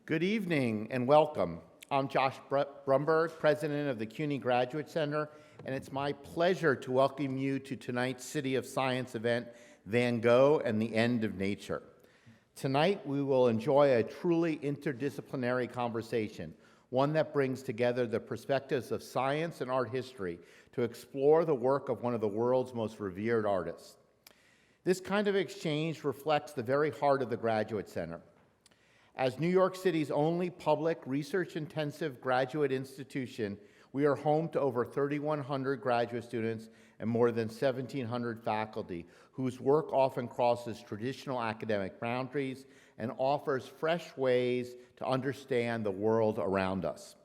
Good evening and welcome. I'm Josh Brumberg, president of the CUNY Graduate Center, and it's my pleasure to welcome you to tonight's City of Science event, Van Gogh and the End of Nature. Tonight, we will enjoy a truly interdisciplinary conversation, one that brings together the perspectives of science and art history to explore the work of one of the world's most revered artists. This kind of exchange reflects the very heart of the Graduate Center. As New York City's only public, research-intensive graduate institution, we are home to over 3,100 graduate students and more than 1,700 faculty, whose work often crosses traditional academic boundaries and offers fresh ways to understand the world around us.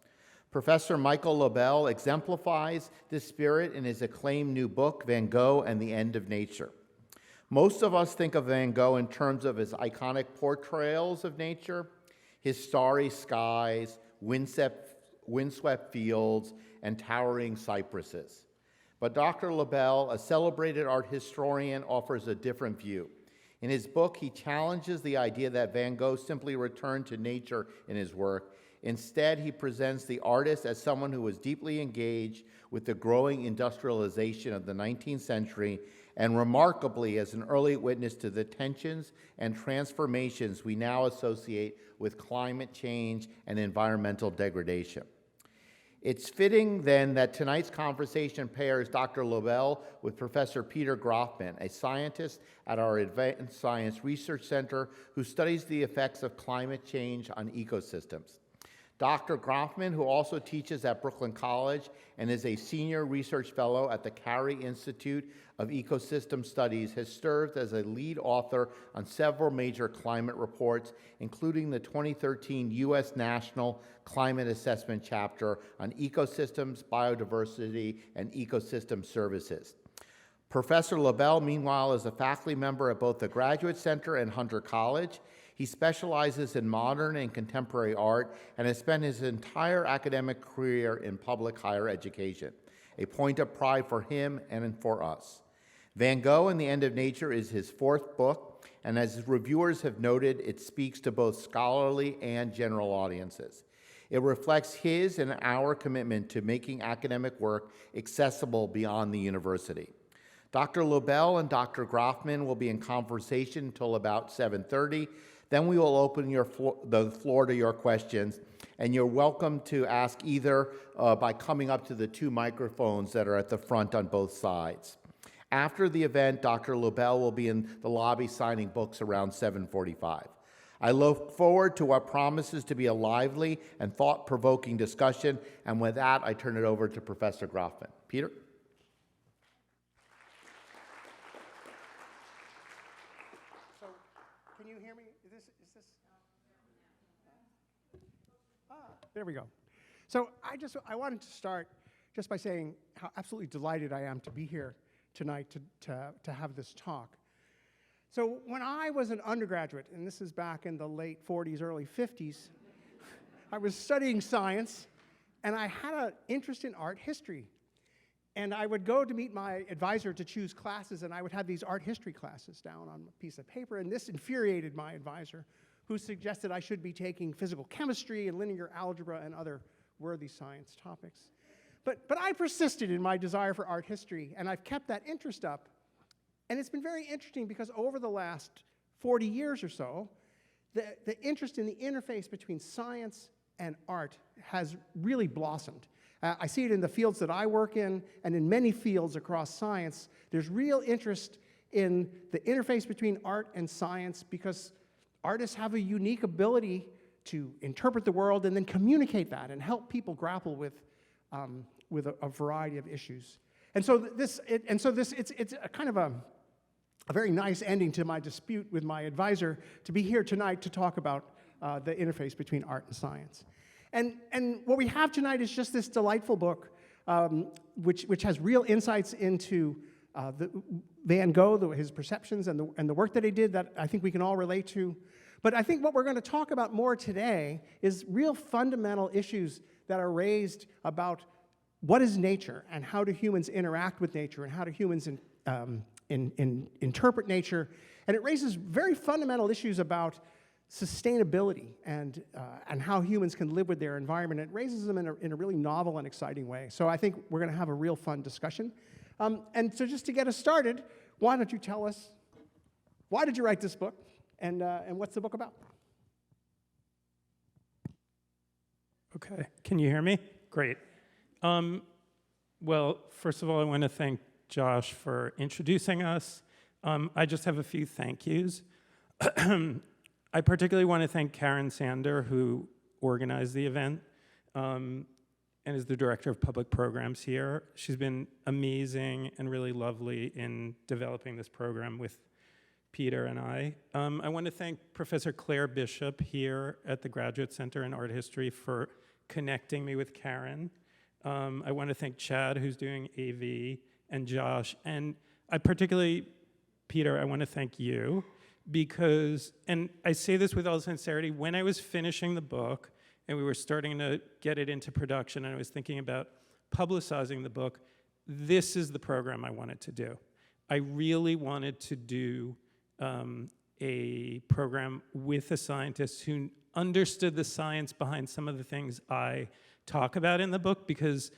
Professor Michael Lobel exemplifies this spirit in his acclaimed new book, Van Gogh and the End of Nature. Most of us think of Van Gogh in terms of his iconic portrayals of nature, his starry skies, windswept fields, and towering cypresses. But Dr. Lobel, a celebrated art historian, offers a different view. In his book, he challenges the idea that Van Gogh simply returned to nature in his work. Instead, he presents the artist as someone who was deeply engaged with the growing industrialization of the 19th century and remarkably as an early witness to the tensions and transformations we now associate with climate change and environmental degradation. It's fitting, then, that tonight's conversation pairs Dr. Lobel with Professor Peter Groffman, a scientist at our Advanced Science Research Center who studies the effects of climate change on ecosystems. Dr. Groffman, who also teaches at Brooklyn College and is a senior research fellow at the Carey Institute of Ecosystem Studies, has served as a lead author on several major climate reports, including the 2013 U.S. National Climate Assessment chapter on ecosystems, biodiversity, and ecosystem services. Professor Lobel, meanwhile, is a faculty member at both the Graduate Center and Hunter College. He specializes in modern and contemporary art and has spent his entire academic career in public higher education, a point of pride for him and for us. Van Gogh and the End of Nature is his fourth book, and as reviewers have noted, it speaks to both scholarly and general audiences. It reflects his and our commitment to making academic work accessible beyond the university. Dr. Lobel and Dr. Groffman will be in conversation until about 7:30. Then we will open the floor to your questions, and you're welcome to ask either by coming up to the two microphones that are at the front on both sides. After the event, Dr. Lobel will be in the lobby signing books around 7:45. I look forward to what promises to be a lively and thought-provoking discussion, and with that, I turn it over to Professor Groffman. Peter? Can you hear me? Is this? There we go. So I wanted to start just by saying how absolutely delighted I am to be here tonight to have this talk. So when I was an undergraduate, and this is back in the late 40s, early 50s, I was studying science, and I had an interest in art history. And I would go to meet my advisor to choose classes, and I would have these art history classes down on a piece of paper, and this infuriated my advisor, who suggested I should be taking physical chemistry and linear algebra and other worthy science topics. But I persisted in my desire for art history, and I've kept that interest up. And it's been very interesting because over the last 40 years or so, the interest in the interface between science and art has really blossomed. I see it in the fields that I work in, and in many fields across science. There's real interest in the interface between art and science because artists have a unique ability to interpret the world and then communicate that and help people grapple with a variety of issues. And so it's a kind of a very nice ending to my dispute with my advisor to be here tonight to talk about the interface between art and science. And what we have tonight is just this delightful book, which has real insights into Van Gogh, his perceptions, and the work that he did that I think we can all relate to. But I think what we're going to talk about more today is real fundamental issues that are raised about what is nature and how do humans interact with nature and how do humans interpret nature. And it raises very fundamental issues about sustainability and how humans can live with their environment. It raises them in a really novel and exciting way. So I think we're going to have a real fun discussion. And so just to get us started, why don't you tell us, why did you write this book, and what's the book about? Okay, can you hear me? Great. Well, first of all, I want to thank Josh for introducing us. I just have a few thank yous. I particularly want to thank Karen Sander, who organized the event and is the director of public programs here. She's been amazing and really lovely in developing this program with Peter and I. I want to thank Professor Claire Bishop here at the Graduate Center in Art History for connecting me with Karen. I want to thank Chad, who's doing AV, and Josh. And I particularly, Peter, I want to thank you because, and I say this with all sincerity, when I was finishing the book and we were starting to get it into production and I was thinking about publicizing the book, this is the program I wanted to do. I really wanted to do a program with a scientist who understood the science behind some of the things I talk about in the book, because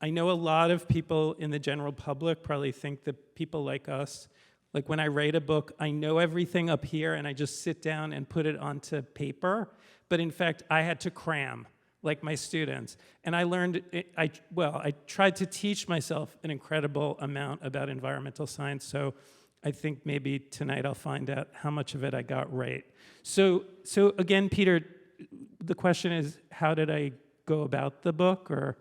I know a lot of people in the general public probably think that people like us, like when I write a book, I know everything up here and I just sit down and put it onto paper. But in fact, I had to cram, like my students. And I learned, I tried to teach myself an incredible amount about environmental science. So I think maybe tonight I'll find out how much of it I got right. So again, Peter, the question is, how did I go about the book? Or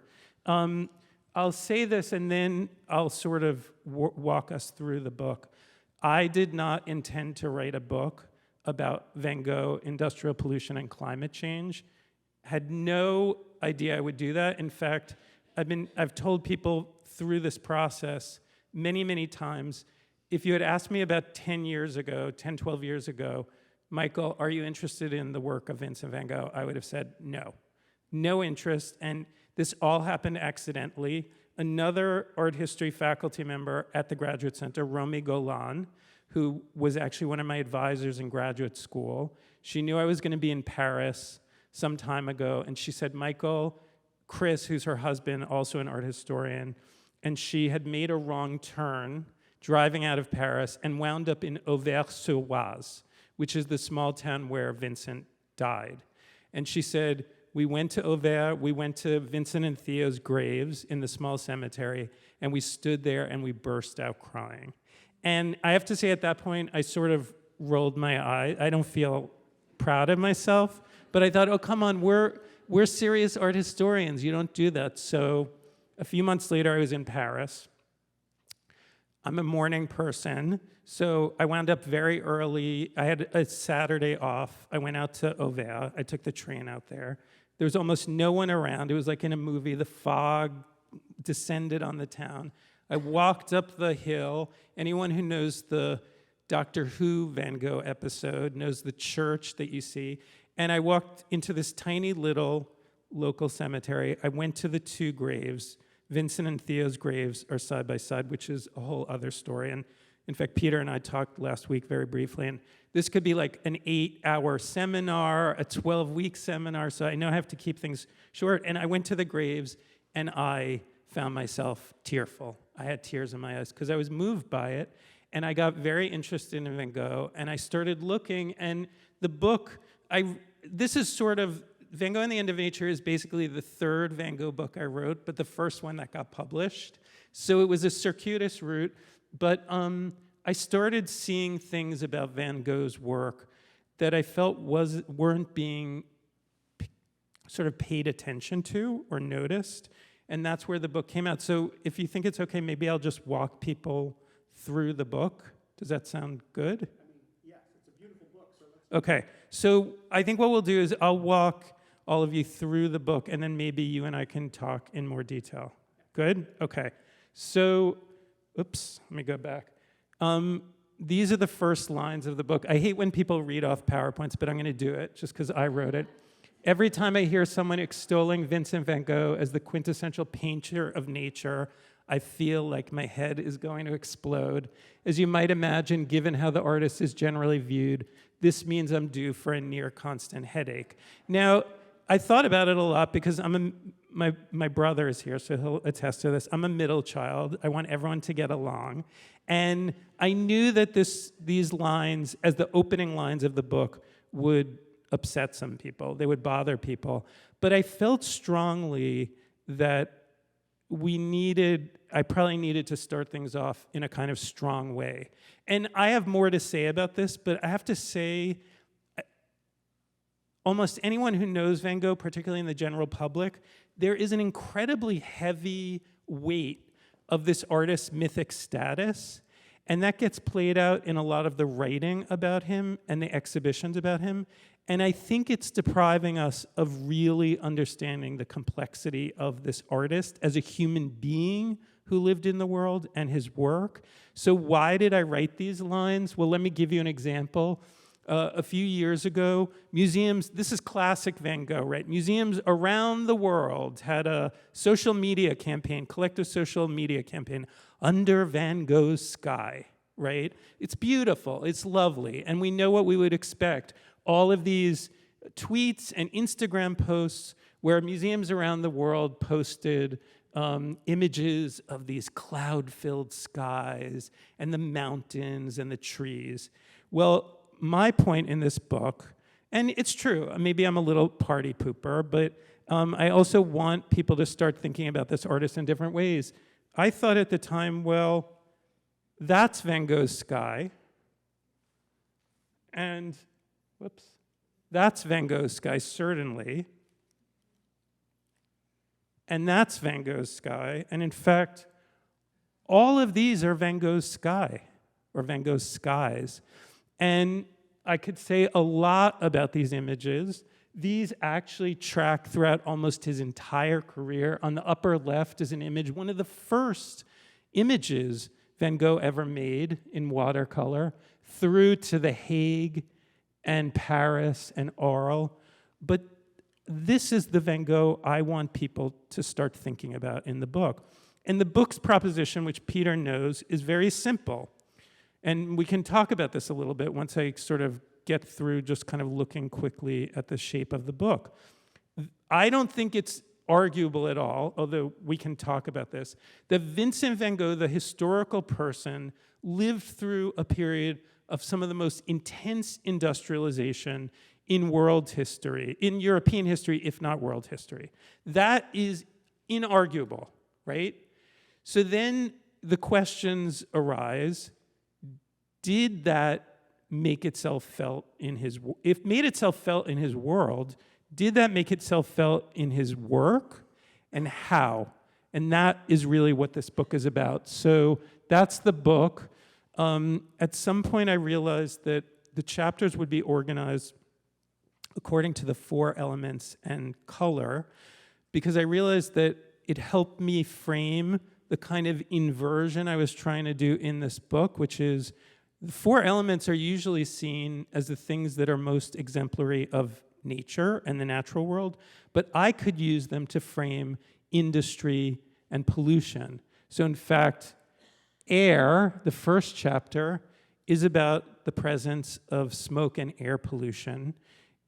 I'll say this and then I'll sort of walk us through the book. I did not intend to write a book about Van Gogh, industrial pollution, and climate change. Had no idea I would do that. In fact, I've told people through this process many, many times, if you had asked me about 10, 12 years ago, Michael, are you interested in the work of Vincent van Gogh? I would have said no. No interest, and this all happened accidentally. Another art history faculty member at the Graduate Center, Romy Golan, who was actually one of my advisors in graduate school, she knew I was going to be in Paris some time ago, and she said, Michael, Chris, who's her husband, also an art historian, and she had made a wrong turn driving out of Paris and wound up in Auvers-sur-Oise, which is the small town where Vincent died. And she said, we went to Auvers, we went to Vincent and Theo's graves in the small cemetery, and we stood there and we burst out crying. And I have to say at that point, I sort of rolled my eye. I don't feel proud of myself, but I thought, oh, come on, we're serious art historians. You don't do that. So a few months later, I was in Paris. I'm a morning person, so I wound up very early. I had a Saturday off. I went out to Auvers. I took the train out there. There was almost no one around. It was like in a movie. The fog descended on the town. I walked up the hill. Anyone who knows the Doctor Who Van Gogh episode knows the church that you see. And I walked into this tiny little local cemetery. I went to the two graves. Vincent and Theo's graves are side by side, which is a whole other story. And in fact, Peter and I talked last week very briefly, and this could be like an 8-hour seminar, a 12-week seminar, so I know I have to keep things short. And I went to the graves, and I found myself tearful. I had tears in my eyes because I was moved by it, and I got very interested in Van Gogh, and I started looking, and the book, this is sort of, Van Gogh and the End of Nature is basically the third Van Gogh book I wrote, but the first one that got published. So it was a circuitous route, but I started seeing things about Van Gogh's work that I felt weren't being sort of paid attention to or noticed, and that's where the book came out. So if you think it's okay, maybe I'll just walk people through the book. Does that sound good? Yes, it's a beautiful book. So okay, so I think what we'll do is I'll walk all of you through the book, and then maybe you and I can talk in more detail. Good? Okay. So, oops, let me go back. These are the first lines of the book. I hate when people read off PowerPoints, but I'm going to do it just because I wrote it. Every time I hear someone extolling Vincent van Gogh as the quintessential painter of nature, I feel like my head is going to explode. As you might imagine, given how the artist is generally viewed, this means I'm due for a near constant headache. Now, I thought about it a lot because my brother is here, so he'll attest to this. I'm a middle child. I want everyone to get along. And I knew that these lines, as the opening lines of the book, would upset some people. They would bother people. But I felt strongly that I probably needed to start things off in a kind of strong way. And I have more to say about this, but I have to say, almost anyone who knows Van Gogh, particularly in the general public, there is an incredibly heavy weight of this artist's mythic status, and that gets played out in a lot of the writing about him and the exhibitions about him. And I think it's depriving us of really understanding the complexity of this artist as a human being who lived in the world and his work. So why did I write these lines? Well, let me give you an example. A few years ago, museums, this is classic Van Gogh, right? Museums around the world had a social media campaign, collective social media campaign, Under Van Gogh's Sky, right? It's beautiful, it's lovely, and we know what we would expect. All of these tweets and Instagram posts where museums around the world posted images of these cloud-filled skies and the mountains and the trees. Well, my point in this book, and it's true, maybe I'm a little party pooper, but I also want people to start thinking about this artist in different ways. I thought at the time, well, that's Van Gogh's sky, and that's Van Gogh's sky, certainly. And that's Van Gogh's sky. And in fact, all of these are Van Gogh's sky, or Van Gogh's skies. And I could say a lot about these images. These actually track throughout almost his entire career. On the upper left is an image, one of the first images Van Gogh ever made in watercolor, through to The Hague and Paris and Arles. But this is the Van Gogh I want people to start thinking about in the book. And the book's proposition, which Peter knows, is very simple. And we can talk about this a little bit once I sort of get through just kind of looking quickly at the shape of the book. I don't think it's arguable at all, although we can talk about this, that Vincent van Gogh, the historical person, lived through a period of some of the most intense industrialization in world history, in European history, if not world history. That is inarguable, right? So then the questions arise, did that make itself felt in his, if it made itself felt in his world, did that make itself felt in his work, and how? And that is really what this book is about. So that's the book. At some point I realized that the chapters would be organized according to the 4 elements and color, because I realized that it helped me frame the kind of inversion I was trying to do in this book, which is the 4 elements are usually seen as the things that are most exemplary of nature and the natural world, but I could use them to frame industry and pollution. So in fact, air, the first chapter, is about the presence of smoke and air pollution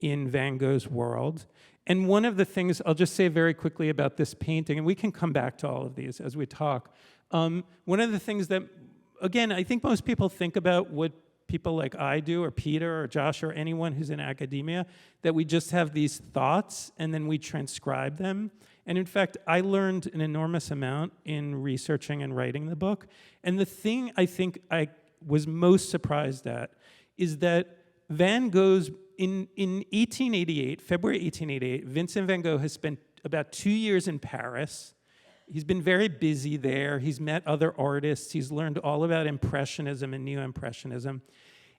in Van Gogh's world. And one of the things, I'll just say very quickly about this painting, and we can come back to all of these as we talk. One of the things that, again, I think most people think about what people like I do, or Peter, or Josh, or anyone who's in academia, that we just have these thoughts and then we transcribe them. And in fact, I learned an enormous amount in researching and writing the book. And the thing I think I was most surprised at is that Van Gogh's, in 1888, February 1888, Vincent van Gogh has spent about 2 years in Paris. He's been very busy there. He's met other artists. He's learned all about Impressionism and Neo-Impressionism.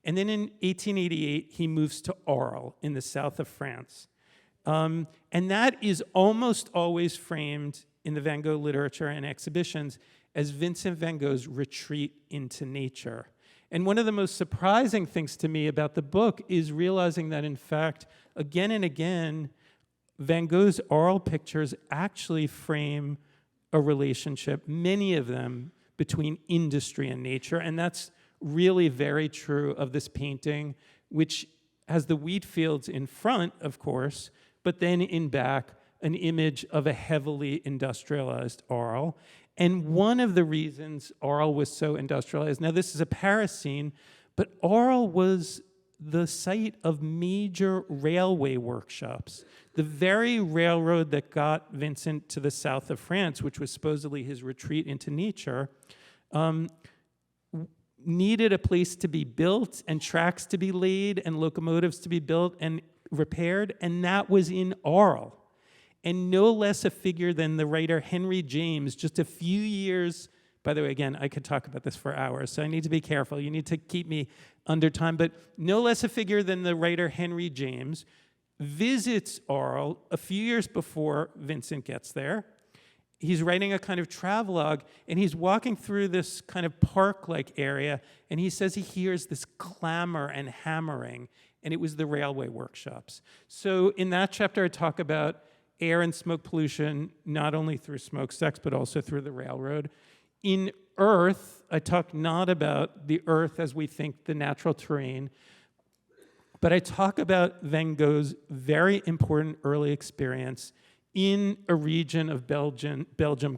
And then in 1888, he moves to Arles in the south of France. And that is almost always framed in the Van Gogh literature and exhibitions as Vincent van Gogh's retreat into nature. And one of the most surprising things to me about the book is realizing that, in fact, again and again, Van Gogh's Arles pictures actually frame a relationship, many of them, between industry and nature. And that's really very true of this painting, which has the wheat fields in front, of course, but then in back, an image of a heavily industrialized Arles. And one of the reasons Arles was so industrialized, now this is a Paris scene, but Arles was the site of major railway workshops. The very railroad that got Vincent to the south of France, which was supposedly his retreat into nature, needed a place to be built and tracks to be laid and locomotives to be built and repaired, and that was in Arles. And no less a figure than the writer Henry James, just a few years, by the way, again, I could talk about this for hours, so I need to be careful. You need to keep me under time, but no less a figure than the writer Henry James visits Arles a few years before Vincent gets there. He's writing a kind of travelogue, and he's walking through this kind of park-like area, and he says he hears this clamor and hammering, and it was the railway workshops. So in that chapter, I talk about air and smoke pollution, not only through smokestacks, but also through the railroad. In Earth, I talk not about the Earth as we think the natural terrain, but I talk about Van Gogh's very important early experience in a region of Belgium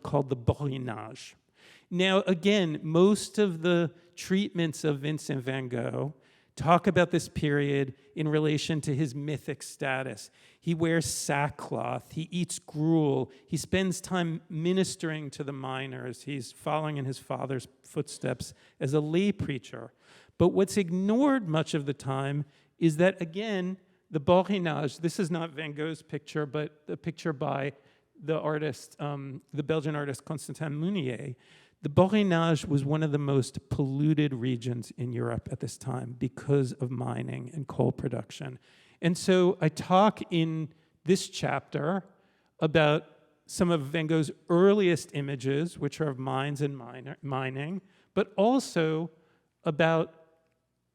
called the Borinage. Now, again, most of the treatments of Vincent van Gogh talk about this period in relation to his mythic status. He wears sackcloth, he eats gruel, he spends time ministering to the miners, he's following in his father's footsteps as a lay preacher. But what's ignored much of the time is that, again, the Borinage, this is not Van Gogh's picture, but a picture by the artist, the Belgian artist Constantin Meunier. The Borinage was one of the most polluted regions in Europe at this time because of mining and coal production. And so I talk in this chapter about some of Van Gogh's earliest images, which are of mines and mining, but also about,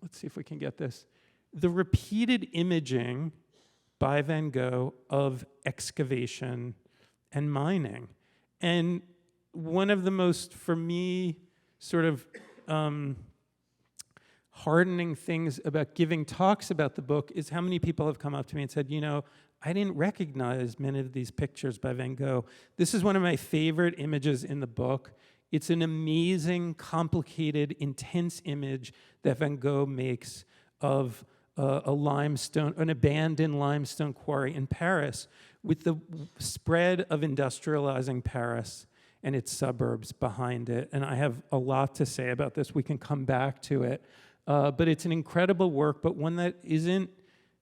let's see if we can get this, the repeated imaging by Van Gogh of excavation and mining. And one of the most, for me, sort of hardening things about giving talks about the book is how many people have come up to me and said, you know, I didn't recognize many of these pictures by Van Gogh. This is one of my favorite images in the book. It's an amazing, complicated, intense image that Van Gogh makes of an abandoned limestone quarry in Paris with the spread of industrializing Paris and its suburbs behind it. And I have a lot to say about this. We can come back to it. But it's an incredible work, but one that isn't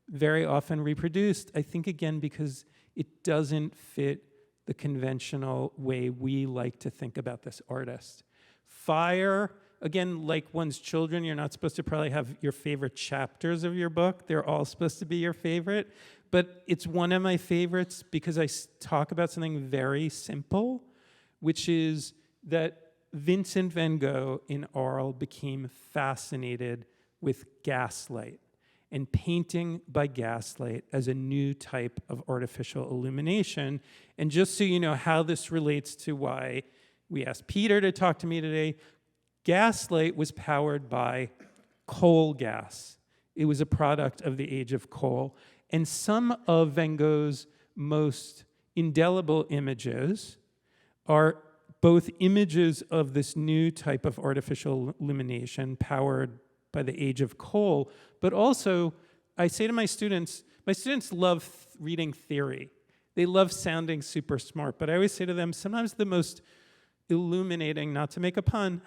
very often reproduced, I think, again, because it doesn't fit the conventional way we like to think about this artist. Fire, again, like one's children, you're not supposed to probably have your favorite chapters of your book. They're all supposed to be your favorite. But it's one of my favorites because I talk about something very simple, which is that Vincent van Gogh in Arles became fascinated with gaslight and painting by gaslight as a new type of artificial illumination. And just so you know how this relates to why we asked Peter to talk to me today, gaslight was powered by coal gas. It was a product of the age of coal. And some of Van Gogh's most indelible images are both images of this new type of artificial illumination powered by the age of coal, but also, I say to my students love reading theory. They love sounding super smart, but I always say to them, sometimes the most illuminating, not to make a pun,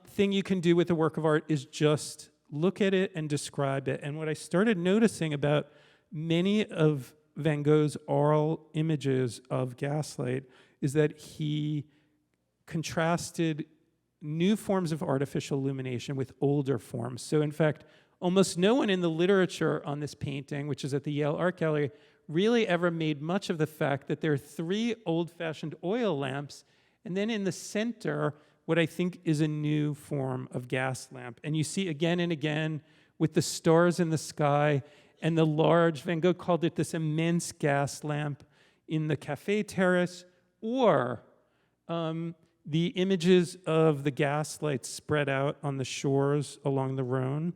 thing you can do with a work of art is just look at it and describe it. And what I started noticing about many of Van Gogh's Arles images of gaslight is that he contrasted new forms of artificial illumination with older forms. So in fact, almost no one in the literature on this painting, which is at the Yale Art Gallery, really ever made much of the fact that there are 3 old-fashioned oil lamps, and then in the center, what I think is a new form of gas lamp. And you see again and again with the stars in the sky and the large, Van Gogh called it this immense gas lamp in the cafe terrace, or The images of the gas lights spread out on the shores along the Rhone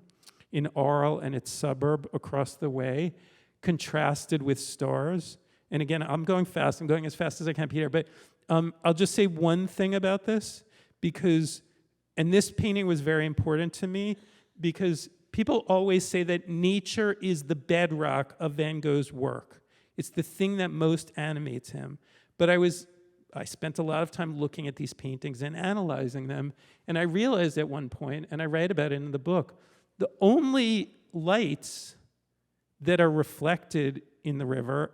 in Arles and its suburb across the way, contrasted with stars. And again, I'm going fast. I'm going as fast as I can, Peter. But I'll just say one thing about this, and this painting was very important to me, because people always say that nature is the bedrock of Van Gogh's work. It's the thing that most animates him. But I spent a lot of time looking at these paintings and analyzing them, and I realized at one point, and I write about it in the book, the only lights that are reflected in the river,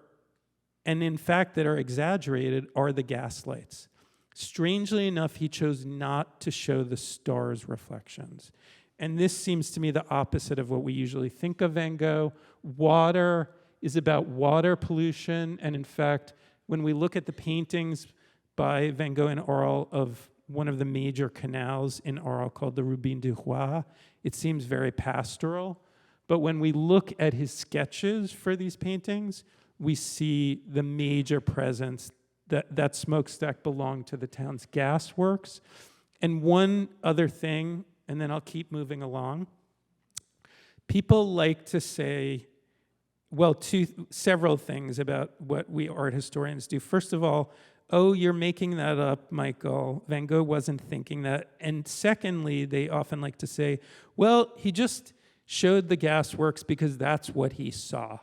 and in fact that are exaggerated, are the gas lights. Strangely enough, he chose not to show the stars' reflections. And this seems to me the opposite of what we usually think of Van Gogh. Water is about water pollution, and in fact, when we look at the paintings by Van Gogh in Arles of one of the major canals in Arles called the Robin du Roi, it seems very pastoral. But when we look at his sketches for these paintings, we see the major presence. That smokestack belonged to the town's gasworks. And one other thing, and then I'll keep moving along. People like to say, well, several things about what we art historians do. First of all, oh, you're making that up, Michael. Van Gogh wasn't thinking that. And secondly, they often like to say, well, he just showed the gasworks because that's what he saw.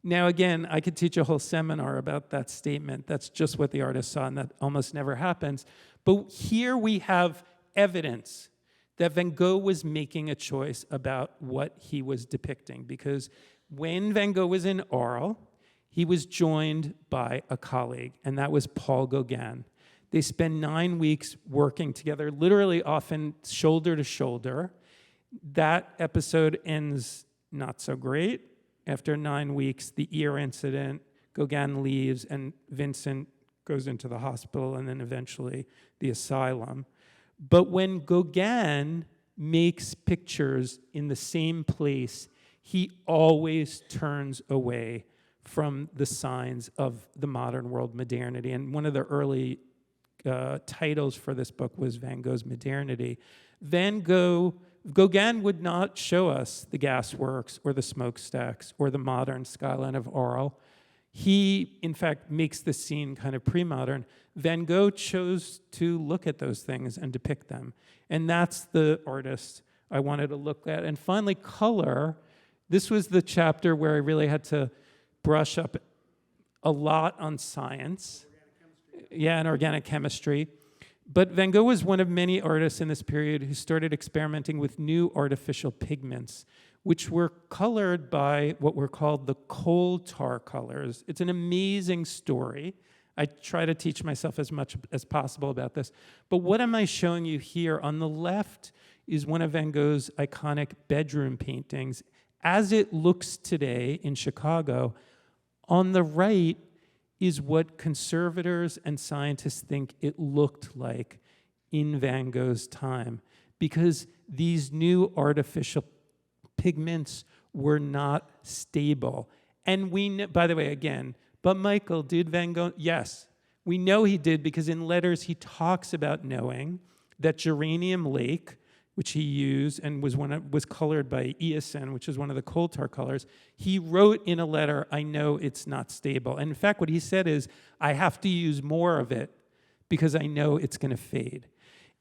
Now, again, I could teach a whole seminar about that statement. That's just what the artist saw, and that almost never happens. But here we have evidence that Van Gogh was making a choice about what he was depicting, because when Van Gogh was in Arles, he was joined by a colleague, and that was Paul Gauguin. They spend 9 weeks working together, literally often shoulder to shoulder. That episode ends not so great. After 9 weeks, the ear incident, Gauguin leaves, and Vincent goes into the hospital, and then eventually the asylum. But when Gauguin makes pictures in the same place, he always turns away from the signs of the modern world modernity. And one of the early titles for this book was Van Gogh's Modernity. Gauguin would not show us the gasworks or the smokestacks or the modern skyline of Arles. He, in fact, makes the scene kind of pre-modern. Van Gogh chose to look at those things and depict them. And that's the artist I wanted to look at. And finally, color. This was the chapter where I really had to brush up a lot on science. And organic chemistry. But Van Gogh was one of many artists in this period who started experimenting with new artificial pigments, which were colored by what were called the coal tar colors. It's an amazing story. I try to teach myself as much as possible about this. But what am I showing you here? On the left is one of Van Gogh's iconic bedroom paintings, as it looks today in Chicago. On the right is what conservators and scientists think it looked like in Van Gogh's time, because these new artificial pigments were not stable. And we know, by the way, again, but Michael, did Van Gogh? Yes, we know he did, because in letters he talks about knowing that Geranium Lake, which he used and was colored by eosin, which is one of the coal tar colors, he wrote in a letter, I know it's not stable. And in fact, what he said is, I have to use more of it because I know it's going to fade.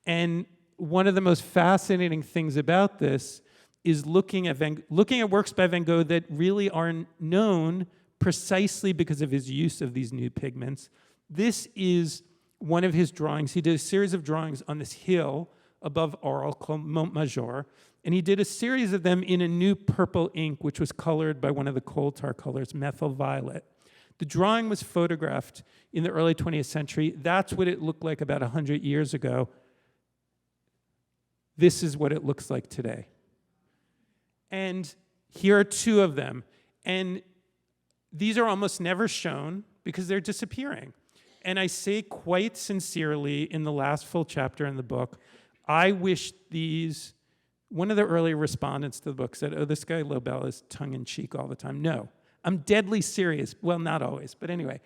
And one of the most fascinating things about this is looking at works by Van Gogh that really aren't known precisely because of his use of these new pigments. This is one of his drawings. He did a series of drawings on this hill above Arles called Montmajour, and he did a series of them in a new purple ink, which was colored by one of the coal tar colors, methyl violet. The drawing was photographed in the early 20th century. That's what it looked like about 100 years ago. This is what it looks like today. And here are two of them. And these are almost never shown because they're disappearing. And I say quite sincerely in the last full chapter in the book, I wish these, one of the early respondents to the book said, oh, this guy Lobel is tongue-in-cheek all the time. No, I'm deadly serious. Well, not always, but anyway.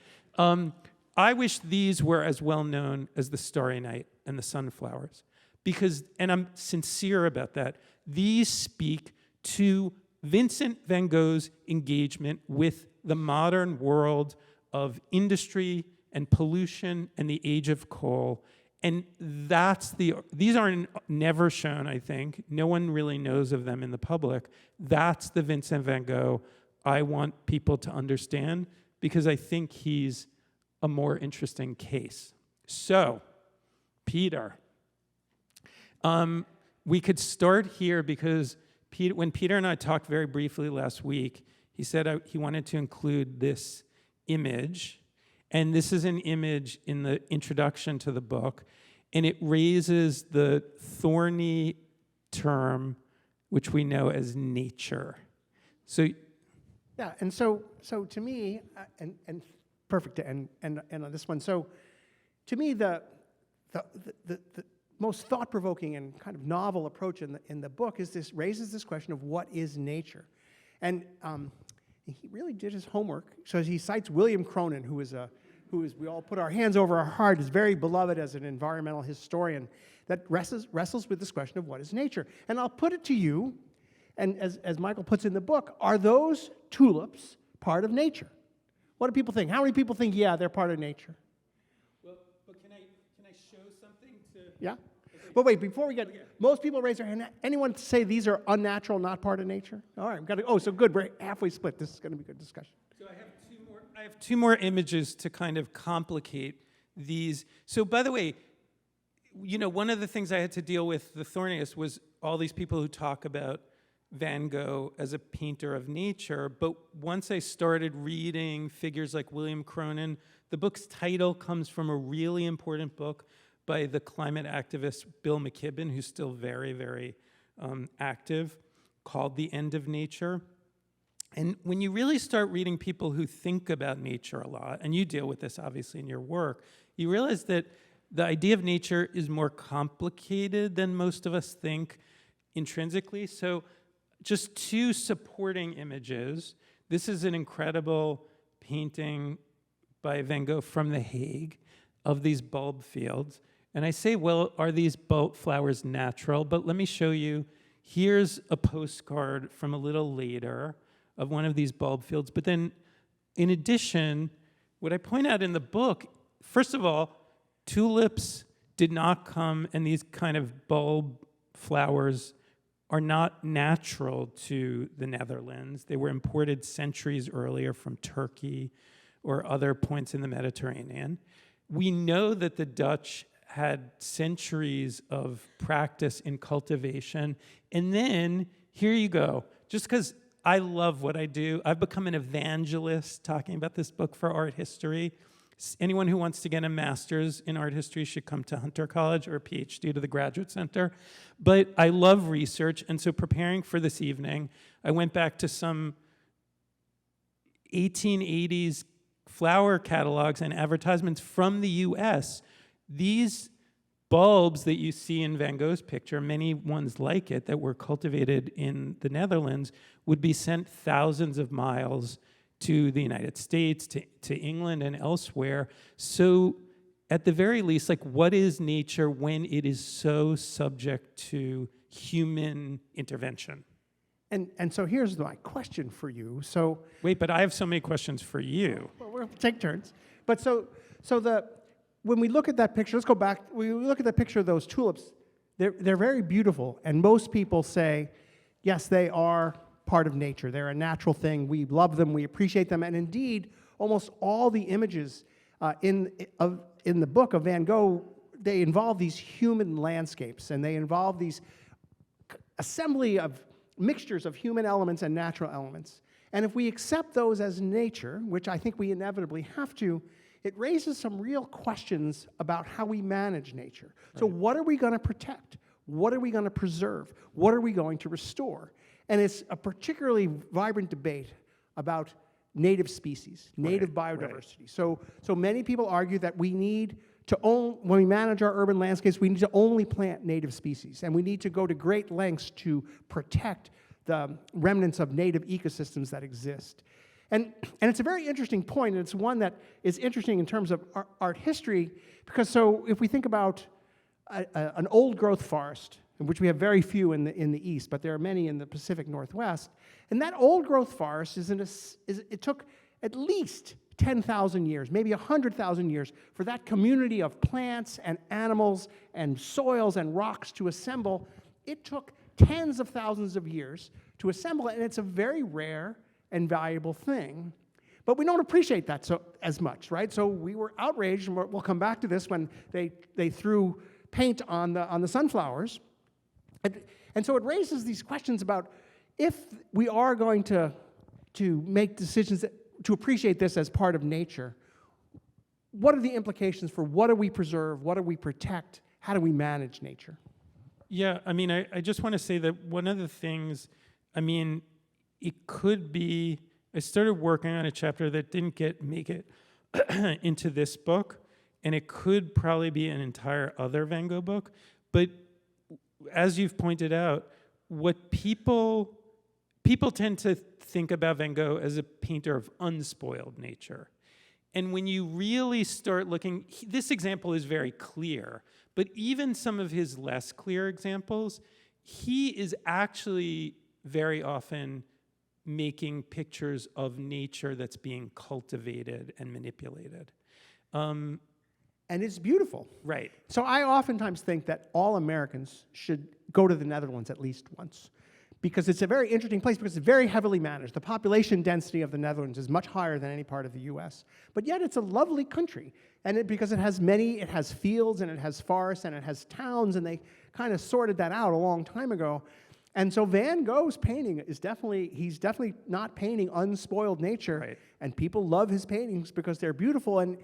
I wish these were as well known as the Starry Night and the sunflowers, because, and I'm sincere about that, these speak to Vincent van Gogh's engagement with the modern world of industry and pollution and the age of coal. And these are never shown, I think. No one really knows of them in the public. That's the Vincent van Gogh I want people to understand, because I think he's a more interesting case. So, Peter, we could start here because when Peter and I talked very briefly last week, he said he wanted to include this image. And this is an image in the introduction to the book. And it raises the thorny term, which we know as nature. So, yeah, and so to me, and perfect to end on this one. So, to me, the most thought-provoking and kind of novel approach in the book raises this question of what is nature, and he really did his homework. So he cites William Cronin, who is we all put our hands over our heart, is very beloved as an environmental historian that wrestles with this question of what is nature. And I'll put it to you, and as Michael puts in the book, are those tulips part of nature? What do people think? How many people think, yeah, they're part of nature? well, but can I show something to? Yeah? But wait, before we get, most people raise their hand. Anyone say these are unnatural, not part of nature? All right, we've got to, so good, we're halfway split. This is going to be a good discussion. So I have two more images to kind of complicate these. So by the way, one of the things I had to deal with the thorniest was all these people who talk about Van Gogh as a painter of nature. But once I started reading figures like William Cronin, the book's title comes from a really important book by the climate activist Bill McKibben, who's still very, very active, called The End of Nature. And when you really start reading people who think about nature a lot, and you deal with this obviously in your work, you realize that the idea of nature is more complicated than most of us think intrinsically. So just two supporting images. This is an incredible painting by Van Gogh from The Hague of these bulb fields. And I say, well, are these bulb flowers natural? But let me show you. Here's a postcard from a little later of one of these bulb fields. But then, in addition, what I point out in the book, first of all, tulips did not come, and these kind of bulb flowers are not natural to the Netherlands. They were imported centuries earlier from Turkey or other points in the Mediterranean. We know that the Dutch had centuries of practice in cultivation. And then, here you go. Just because I love what I do, I've become an evangelist talking about this book for art history. Anyone who wants to get a master's in art history should come to Hunter College or a PhD to the Graduate Center. But I love research, and so preparing for this evening, I went back to some 1880s flower catalogs and advertisements from the US. These bulbs that you see in Van Gogh's picture, many ones like it that were cultivated in the Netherlands, would be sent thousands of miles to the United States, to England and elsewhere. So at the very least, like, what is nature when it is so subject to human intervention? And so here's my question for you. So wait, but I have so many questions for you. well, we'll take turns. But when we look at that picture, let's go back. We look at the picture of those tulips. They're very beautiful, and most people say, yes, they are part of nature. They're a natural thing. We love them. We appreciate them. And indeed, almost all the images in the book of Van Gogh, they involve these human landscapes, and they involve these assembly of mixtures of human elements and natural elements. And if we accept those as nature, which I think we inevitably have to, it raises some real questions about how we manage nature. Right. So what are we going to protect? What are we going to preserve? What are we going to restore? And it's a particularly vibrant debate about native species, native biodiversity. Right. So many people argue that we need to when we manage our urban landscapes, we need to only plant native species, and we need to go to great lengths to protect the remnants of native ecosystems that exist. And it's a very interesting point, and it's one that is interesting in terms of art history, because so if we think about an old-growth forest, which we have very few in the East, but there are many in the Pacific Northwest, and that old-growth forest it took at least 10,000 years, maybe 100,000 years, for that community of plants and animals and soils and rocks to assemble. It took tens of thousands of years to assemble it, and it's a very rare and valuable thing. But we don't appreciate that as much, right? So we were outraged, and we'll come back to this, when they threw paint on the sunflowers. And so it raises these questions about, if we are going to make decisions to appreciate this as part of nature, what are the implications for what do we preserve, what do we protect, how do we manage nature? Yeah, I mean, I just want to say that one of the things, I mean, it could be, I started working on a chapter that didn't make it into this book, and it could probably be an entire other Van Gogh book, but as you've pointed out, what people tend to think about Van Gogh as a painter of unspoiled nature. And when you really start looking, this example is very clear, but even some of his less clear examples, he is actually very often making pictures of nature that's being cultivated and manipulated. And it's beautiful. Right. So I oftentimes think that all Americans should go to the Netherlands at least once, because it's a very interesting place, because it's very heavily managed. The population density of the Netherlands is much higher than any part of the US, but yet it's a lovely country. And because it has fields, and it has forests, and it has towns, and they kind of sorted that out a long time ago. And so Van Gogh's painting he's definitely not painting unspoiled nature, Right. and people love his paintings because they're beautiful, and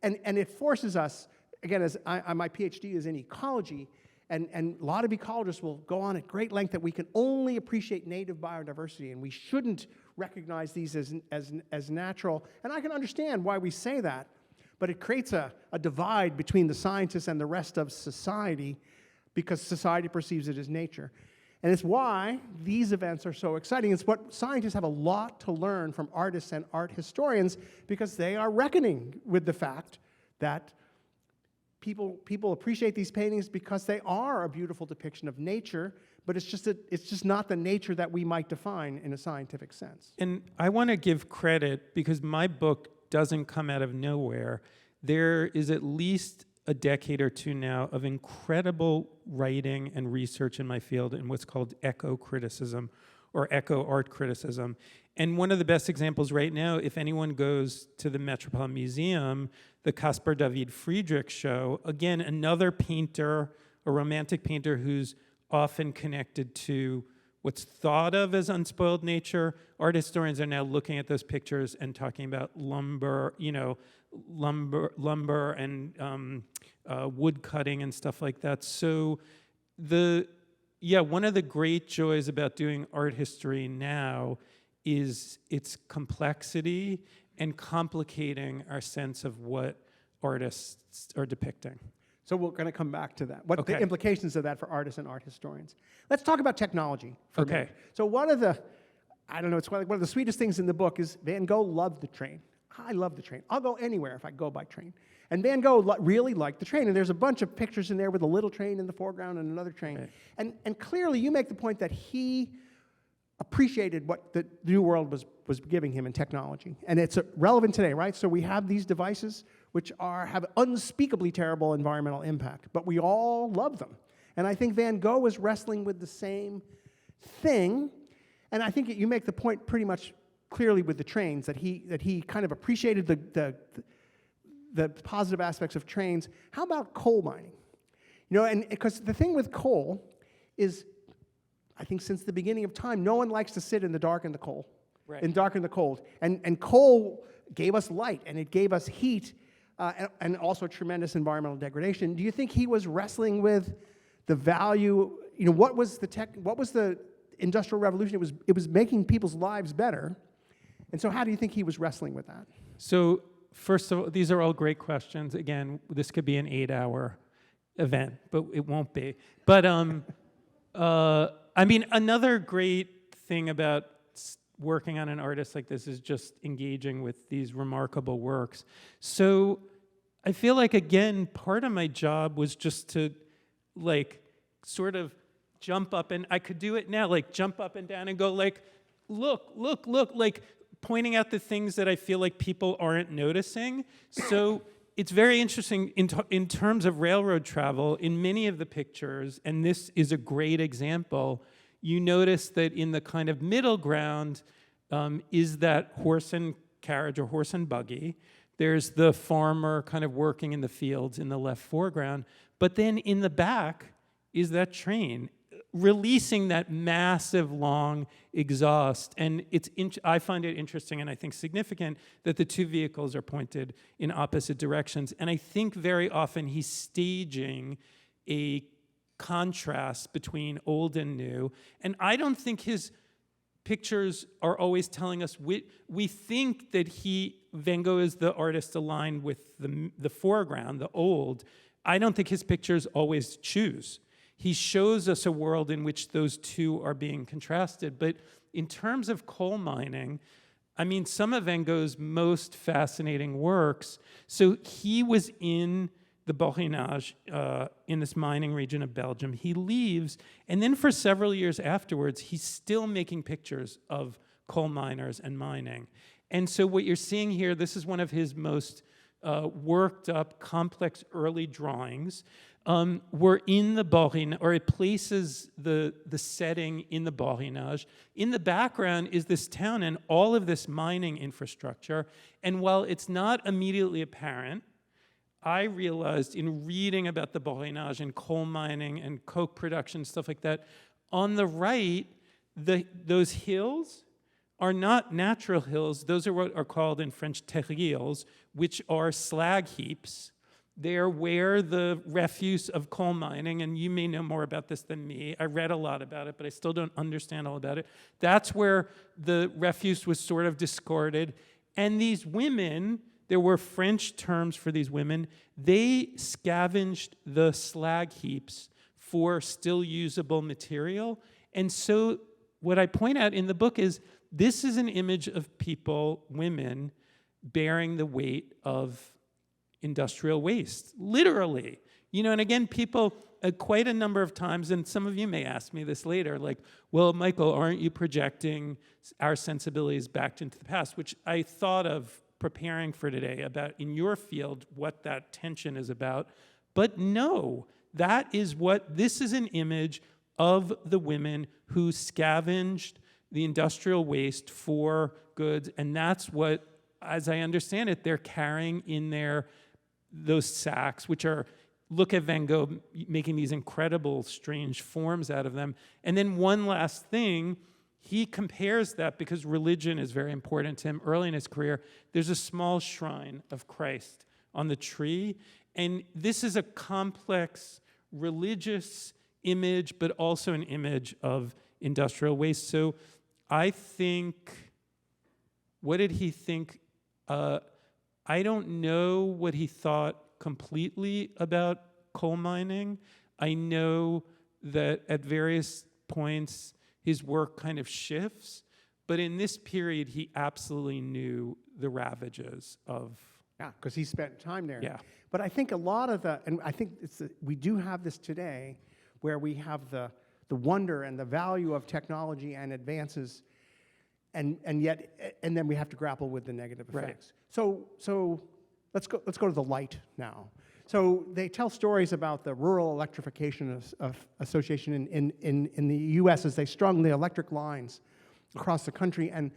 it forces us, again, as my PhD is in ecology, and a lot of ecologists will go on at great length that we can only appreciate native biodiversity, and we shouldn't recognize these as natural. And I can understand why we say that, but it creates a divide between the scientists and the rest of society, because society perceives it as nature. And it's why these events are so exciting. It's what scientists have a lot to learn from artists and art historians, because they are reckoning with the fact that people appreciate these paintings because they are a beautiful depiction of nature, but it's just not the nature that we might define in a scientific sense. And I want to give credit, because my book doesn't come out of nowhere. There is at least a decade or two now of incredible writing and research in my field in what's called eco-criticism or eco-art criticism. And one of the best examples right now, if anyone goes to the Metropolitan Museum, the Caspar David Friedrich show, again, another painter, a romantic painter who's often connected to what's thought of as unspoiled nature. Art historians are now looking at those pictures and talking about lumber and wood cutting and stuff like that. So one of the great joys about doing art history now is its complexity and complicating our sense of what artists are depicting. So we're going to come back to that. What Okay. the implications of that for artists and art historians. Let's talk about technology for a Okay. minute. So one of the sweetest things in the book is Van Gogh loved the train. I love the train. I'll go anywhere if I go by train. And Van Gogh really liked the train. And there's a bunch of pictures in there with a little train in the foreground and another train. Right. And clearly you make the point that he appreciated what the New World was giving him in technology. And it's relevant today, right? So we have these devices which have unspeakably terrible environmental impact, but we all love them. And I think Van Gogh was wrestling with the same thing. And I think you make the point pretty much clearly with the trains, that he kind of appreciated the positive aspects of trains. How about coal mining? You know, and because the thing with coal is, I think since the beginning of time, no one likes to sit in the dark and the cold. Right. In dark and the cold. And coal gave us light, and it gave us heat, and also tremendous environmental degradation. Do you think he was wrestling with the value? You know, what was the Industrial Revolution? It was making people's lives better. And so how do you think he was wrestling with that? So first of all, these are all great questions. Again, this could be an 8-hour event, but it won't be. But I mean, another great thing about working on an artist like this is just engaging with these remarkable works. So I feel like, again, part of my job was just to like sort of jump up, and I could do it now, like jump up and down and go like, look, like pointing out the things that I feel like people aren't noticing. So it's very interesting in terms of railroad travel, in many of the pictures, and this is a great example, you notice that in the kind of middle ground is that horse and carriage or horse and buggy. There's the farmer kind of working in the fields in the left foreground. But then in the back is that train releasing that massive long exhaust. And I find it interesting and I think significant that the two vehicles are pointed in opposite directions. And I think very often he's staging a contrast between old and new. And I don't think his pictures are always telling us, we think that Van Gogh is the artist aligned with the foreground, the old. I don't think his pictures always choose. He shows us a world in which those two are being contrasted. But in terms of coal mining, I mean, some of Van Gogh's most fascinating works, so he was in the Borinage, in this mining region of Belgium. He leaves, and then for several years afterwards, he's still making pictures of coal miners and mining. And so what you're seeing here, this is one of his most worked up, complex early drawings. We're in the Borinage, or it places the setting in the Borinage. In the background is this town and all of this mining infrastructure. And while it's not immediately apparent, I realized in reading about the Borinage and coal mining and coke production, stuff like that, on the right, those hills are not natural hills. Those are what are called in French terrils, which are slag heaps. They're where the refuse of coal mining, and you may know more about this than me. I read a lot about it, but I still don't understand all about it. That's where the refuse was sort of discarded. And these women, there were French terms for these women, they scavenged the slag heaps for still usable material. And so what I point out in the book is this is an image of people, women, bearing the weight of industrial waste, literally. You know, and again, people quite a number of times, and some of you may ask me this later, like, well, Michael, aren't you projecting our sensibilities back into the past? Which I thought of preparing for today about in your field what that tension is about. But no, this is an image of the women who scavenged the industrial waste for goods, and that's what, as I understand it, they're carrying in those sacks, which are, look at Van Gogh making these incredible, strange forms out of them. And then one last thing, he compares that, because religion is very important to him early in his career. There's a small shrine of Christ on the tree, and this is a complex religious image, but also an image of industrial waste. So I think, what did he think? I don't know what he thought completely about coal mining. I know that at various points his work kind of shifts, but in this period he absolutely knew the ravages of. Yeah, because he spent time there. Yeah. But I think a lot of and I think we do have this today, where we have the wonder and the value of technology and advances, and then we have to grapple with the negative effects. Right. So let's go to the light now. So they tell stories about the Rural Electrification Association in the U.S. as they strung the electric lines across the country, and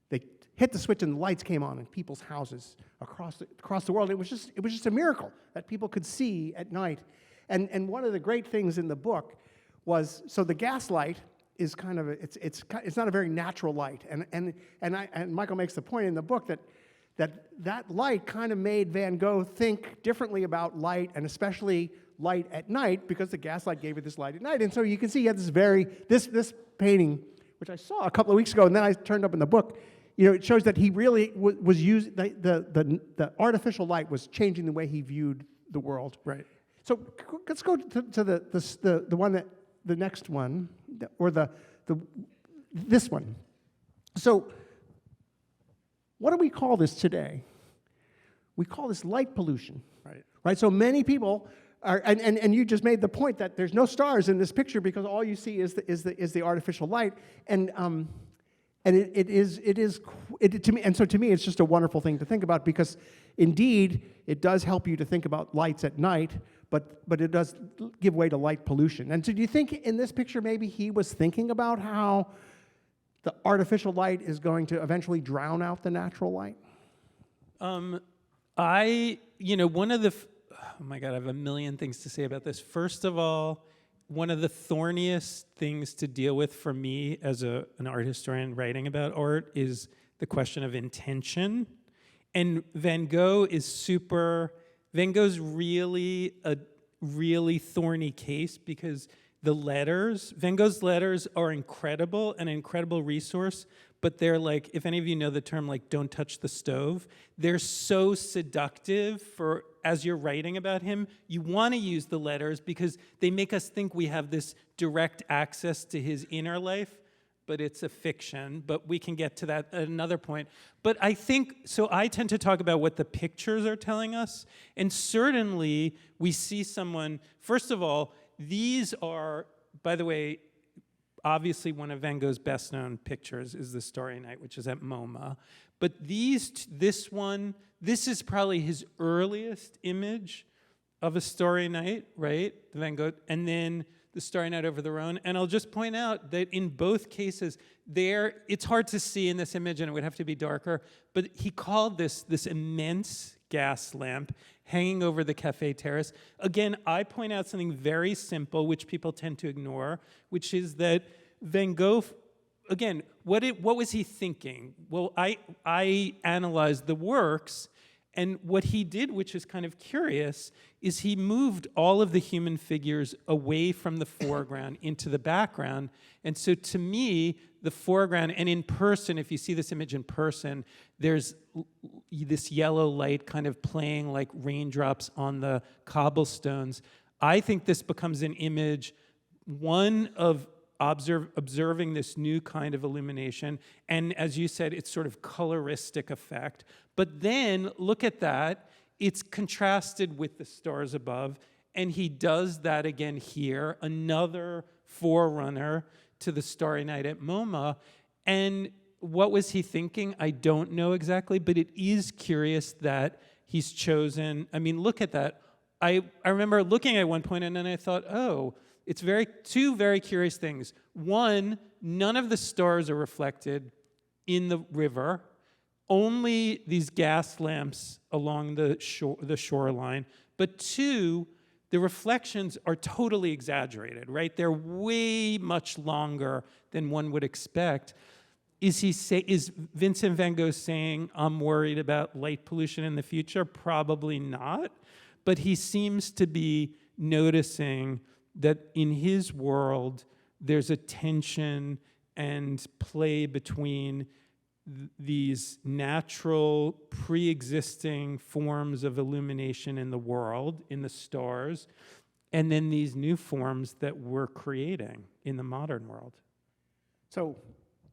they hit the switch and the lights came on in people's houses across the world. It was just a miracle that people could see at night. And one of the great things in the book was, so the gas light is kind of it's not a very natural light, and Michael makes the point in the book that light kind of made Van Gogh think differently about light, and especially light at night, because the gas light gave it this light at night. And so you can see he had this painting, which I saw a couple of weeks ago, and then I turned up in the book. You know, it shows that he really was using the artificial light was changing the way he viewed the world. Right. So let's go to the one that the next one, or this one. So what do we call this today? We call this light pollution. Right? So many people are, and you just made the point that there's no stars in this picture because all you see is the artificial light, and to me, and so to me, it's just a wonderful thing to think about because, indeed, it does help you to think about lights at night, but it does give way to light pollution. And so, do you think in this picture maybe he was thinking about how the artificial light is going to eventually drown out the natural light? One of the, oh my God, I have a million things to say about this. First of all, one of the thorniest things to deal with for me as an art historian writing about art is the question of intention. And Van Gogh's really a really thorny case because Van Gogh's letters are incredible, an incredible resource, but they're like, if any of you know the term, like, don't touch the stove, they're so seductive for, as you're writing about him, you want to use the letters because they make us think we have this direct access to his inner life, but it's a fiction, but we can get to that at another point. But I tend to talk about what the pictures are telling us, and certainly we see someone, first of all, these are, by the way, obviously one of Van Gogh's best-known pictures is The Starry Night, which is at MoMA. But this is probably his earliest image of a starry night, right? Van Gogh, and then The Starry Night over the Rhone. And I'll just point out that in both cases, it's hard to see in this image, and it would have to be darker, but he called this immense gas lamp hanging over the cafe terrace. Again, I point out something very simple, which people tend to ignore, which is that Van Gogh, again, what was he thinking? Well, I analyzed the works, and what he did, which is kind of curious, is he moved all of the human figures away from the foreground into the background. And so to me, the foreground, and in person, if you see this image in person, there's this yellow light kind of playing like raindrops on the cobblestones. I think this becomes an image, one of observing this new kind of illumination, and as you said, it's sort of coloristic effect. But then, look at that, it's contrasted with the stars above, and he does that again here, another forerunner to the Starry Night at MoMA. And what was he thinking? I don't know exactly, but it is curious that he's chosen, I mean, look at that. I remember looking at one point and then I thought, oh, it's two very curious things. One, none of the stars are reflected in the river, only these gas lamps along the shoreline. But two, the reflections are totally exaggerated, right? They're way much longer than one would expect. Is Vincent van Gogh saying, I'm worried about light pollution in the future? Probably not. But he seems to be noticing that in his world, there's a tension and play between these natural, pre-existing forms of illumination in the world, in the stars, and then these new forms that we're creating in the modern world. So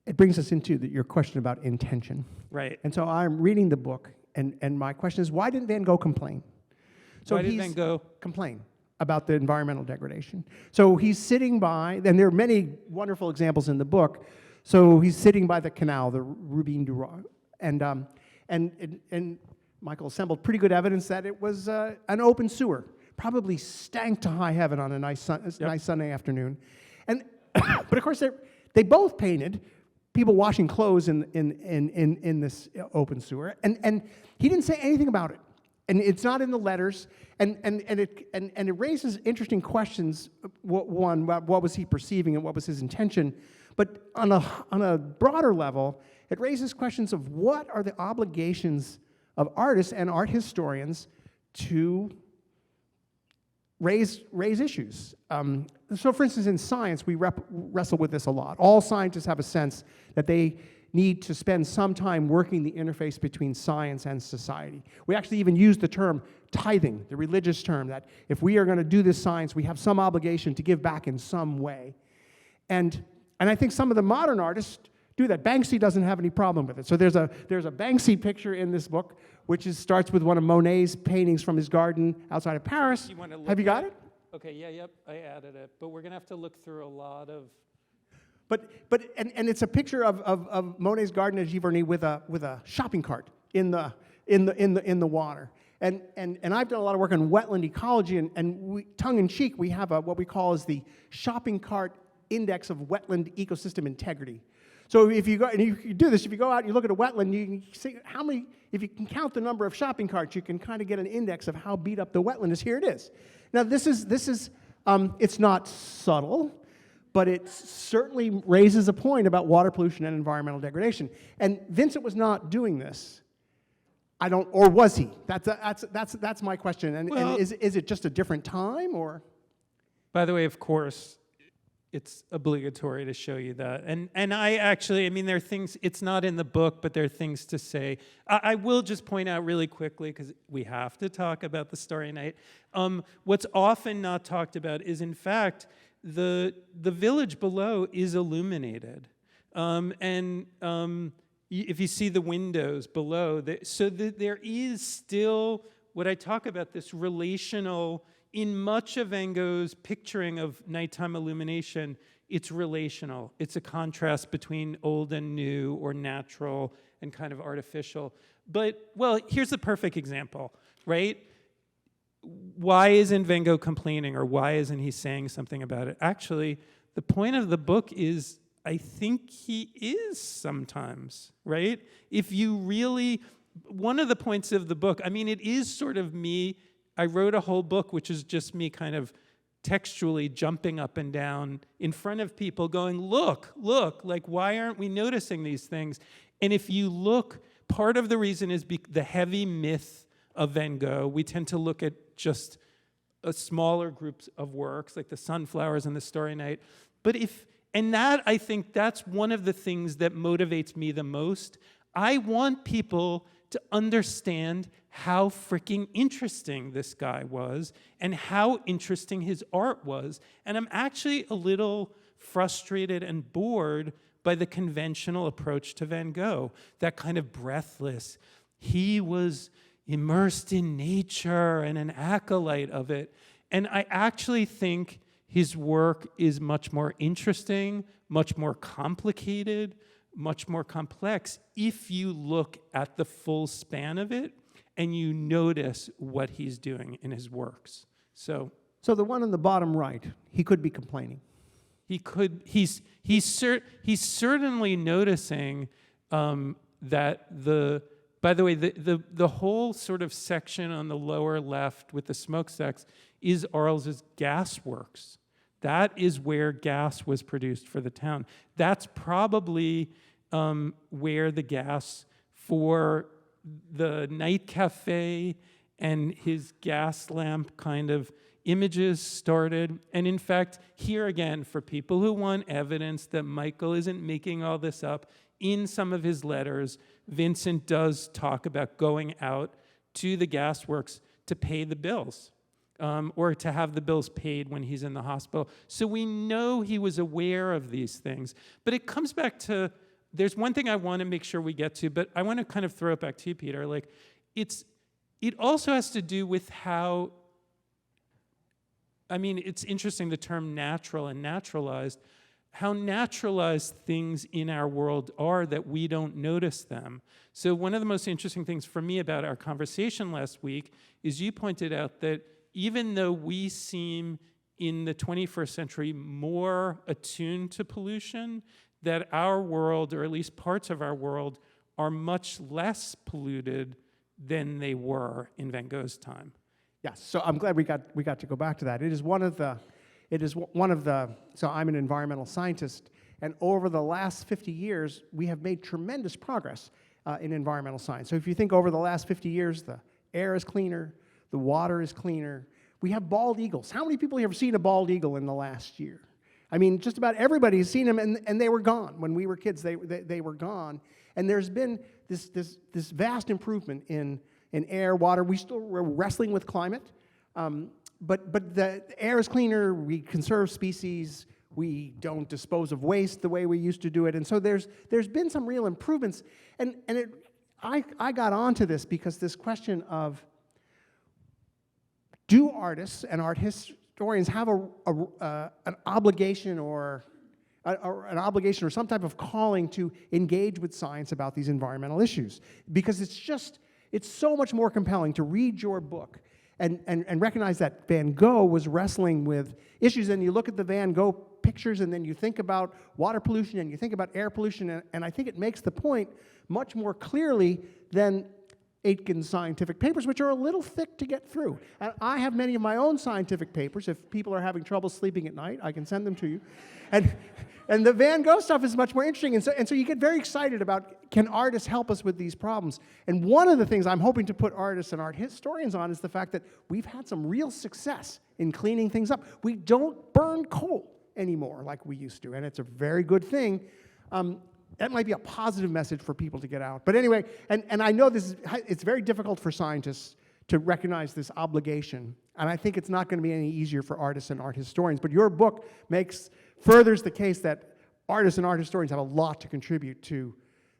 it brings us into your question about intention. Right. And so I'm reading the book, and my question is, why didn't Van Gogh complain? So why did Van Gogh complain about the environmental degradation? So he's sitting by, and there are many wonderful examples in the book. So he's sitting by the canal, the Rubin du Roi, and Michael assembled pretty good evidence that it was an open sewer, probably stank to high heaven on a nice Sunday afternoon. And but of course they both painted people washing clothes in this open sewer, and he didn't say anything about it. And it's not in the letters, and it raises interesting questions. One, what was he perceiving and what was his intention? But on a broader level, it raises questions of what are the obligations of artists and art historians to raise issues. So for instance, in science, we wrestle with this a lot. All scientists have a sense that they need to spend some time working the interface between science and society. We actually even use the term tithing, the religious term, that if we are going to do this science, we have some obligation to give back in some way. And I think some of the modern artists do that. Banksy doesn't have any problem with it. So there's a Banksy picture in this book, which starts with one of Monet's paintings from his garden outside of Paris. Have you got it? Okay, yep, I added it. But we're going to have to look through a lot of... But it's a picture of Monet's garden at Giverny with a shopping cart in the water. And I've done a lot of work on wetland ecology, and we, tongue in cheek, we have what we call as the shopping cart index of wetland ecosystem integrity. So if you go and you do this, if you go out and you look at a wetland, you can see how many. If you can count the number of shopping carts, you can kind of get an index of how beat up the wetland is. Here it is. Now this is it's not subtle, but it certainly raises a point about water pollution and environmental degradation. And Vincent was not doing this. Or was he? That's my question. And is it just a different time, or? By the way, of course, it's obligatory to show you that. And I actually, I mean, there are things, it's not in the book, but there are things to say. I will just point out really quickly, because we have to talk about the Starry Night. What's often not talked about is, in fact, the village below is illuminated. If you see the windows below, there is still what I talk about, this relational. In much of Van Gogh's picturing of nighttime illumination, it's relational. It's a contrast between old and new, or natural and kind of artificial. But, well, here's the perfect example, right? Why isn't Van Gogh complaining, or why isn't he saying something about it? Actually, the point of the book is, I think he is sometimes, right? If you really, one of the points of the book, I mean, it is sort of me. I wrote a whole book, which is just me kind of textually jumping up and down in front of people going, look, like, why aren't we noticing these things? And if you look, part of the reason is the heavy myth of Van Gogh. We tend to look at just a smaller groups of works, like the Sunflowers and the Starry Night. I think that's one of the things that motivates me the most. I want people to understand how freaking interesting this guy was and how interesting his art was. And I'm actually a little frustrated and bored by the conventional approach to Van Gogh, that kind of breathless. He was immersed in nature and an acolyte of it. And I actually think his work is much more interesting, much more complicated, much more complex if you look at the full span of it and you notice what he's doing in his works. So the one on the bottom right, he could be complaining. He's certainly noticing that by the way, the whole sort of section on the lower left with the smokestacks is Arles's gasworks. That is where gas was produced for the town. That's probably where the gas for the night cafe and his gas lamp kind of images started. And in fact, here again, for people who want evidence that Michael isn't making all this up, in some of his letters, Vincent does talk about going out to the gasworks to pay the bills, or to have the bills paid when he's in the hospital. So we know he was aware of these things. But it comes back to, there's one thing I want to make sure we get to, but I want to kind of throw it back to you, Peter. Like, it also has to do with how, I mean, it's interesting, the term natural and naturalized, how naturalized things in our world are that we don't notice them. So one of the most interesting things for me about our conversation last week is you pointed out that even though we seem in the 21st century more attuned to pollution, that our world, or at least parts of our world, are much less polluted than they were in Van Gogh's time. Yes, so I'm glad we got to go back to that. It is one of the, so I'm an environmental scientist, and over the last 50 years, we have made tremendous progress in environmental science. So if you think over the last 50 years, the air is cleaner, the water is cleaner. We have bald eagles. How many people have seen a bald eagle in the last year? I mean, just about everybody has seen them, and they were gone. When we were kids, they were gone. And there's been this vast improvement in air, water. We're wrestling with climate, but the air is cleaner. We conserve species. We don't dispose of waste the way we used to do it. And so there's been some real improvements. I got onto this because this question of, do artists and art historians have an obligation or some type of calling to engage with science about these environmental issues? Because it's so much more compelling to read your book and recognize that Van Gogh was wrestling with issues, and you look at the Van Gogh pictures and then you think about water pollution and you think about air pollution, and I think it makes the point much more clearly than Aitken's scientific papers, which are a little thick to get through. And I have many of my own scientific papers. If people are having trouble sleeping at night, I can send them to you. And the Van Gogh stuff is much more interesting. And so you get very excited about, can artists help us with these problems? And one of the things I'm hoping to put artists and art historians on is the fact that we've had some real success in cleaning things up. We don't burn coal anymore like we used to, and it's a very good thing. That might be a positive message for people to get out. But anyway, and I know it's very difficult for scientists to recognize this obligation, and I think it's not going to be any easier for artists and art historians. But your book furthers the case that artists and art historians have a lot to contribute to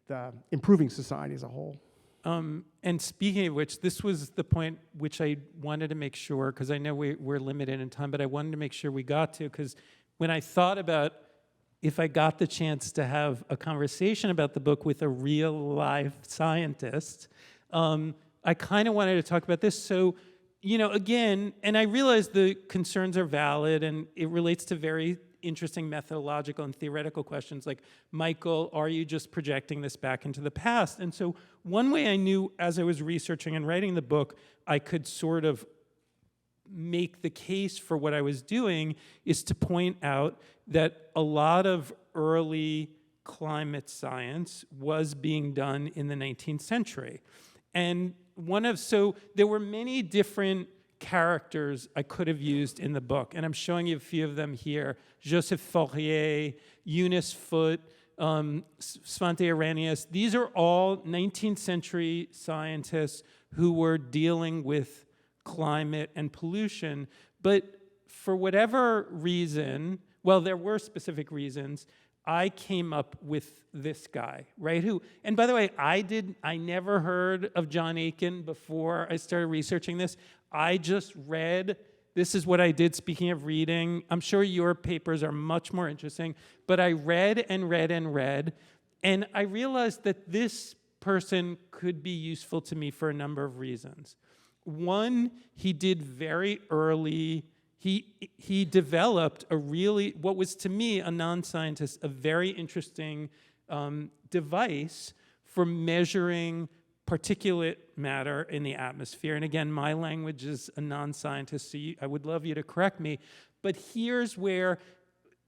the improving society as a whole. And speaking of which, this was the point which I wanted to make sure, because I know we're limited in time, but I wanted to make sure we got to, because when I thought about if I got the chance to have a conversation about the book with a real live scientist, I kind of wanted to talk about this. So, again, and I realize the concerns are valid and it relates to very interesting methodological and theoretical questions like, Michael, are you just projecting this back into the past? And so one way I knew as I was researching and writing the book, I could sort of make the case for what I was doing is to point out that a lot of early climate science was being done in the 19th century. And so there were many different characters I could have used in the book, and I'm showing you a few of them here. Joseph Fourier, Eunice Foote, Svante Arrhenius. These are all 19th century scientists who were dealing with climate and pollution, but for whatever reason, well, there were specific reasons, I came up with this guy, right? And by the way, I never heard of John Aiken before I started researching this. I just read, this is what I did, speaking of reading. I'm sure your papers are much more interesting, but I read and read and read, and I realized that this person could be useful to me for a number of reasons. One, he did very early, he developed what was to me, a non-scientist, a very interesting device for measuring particulate matter in the atmosphere. And again, my language is a non-scientist, so I would love you to correct me. But here's where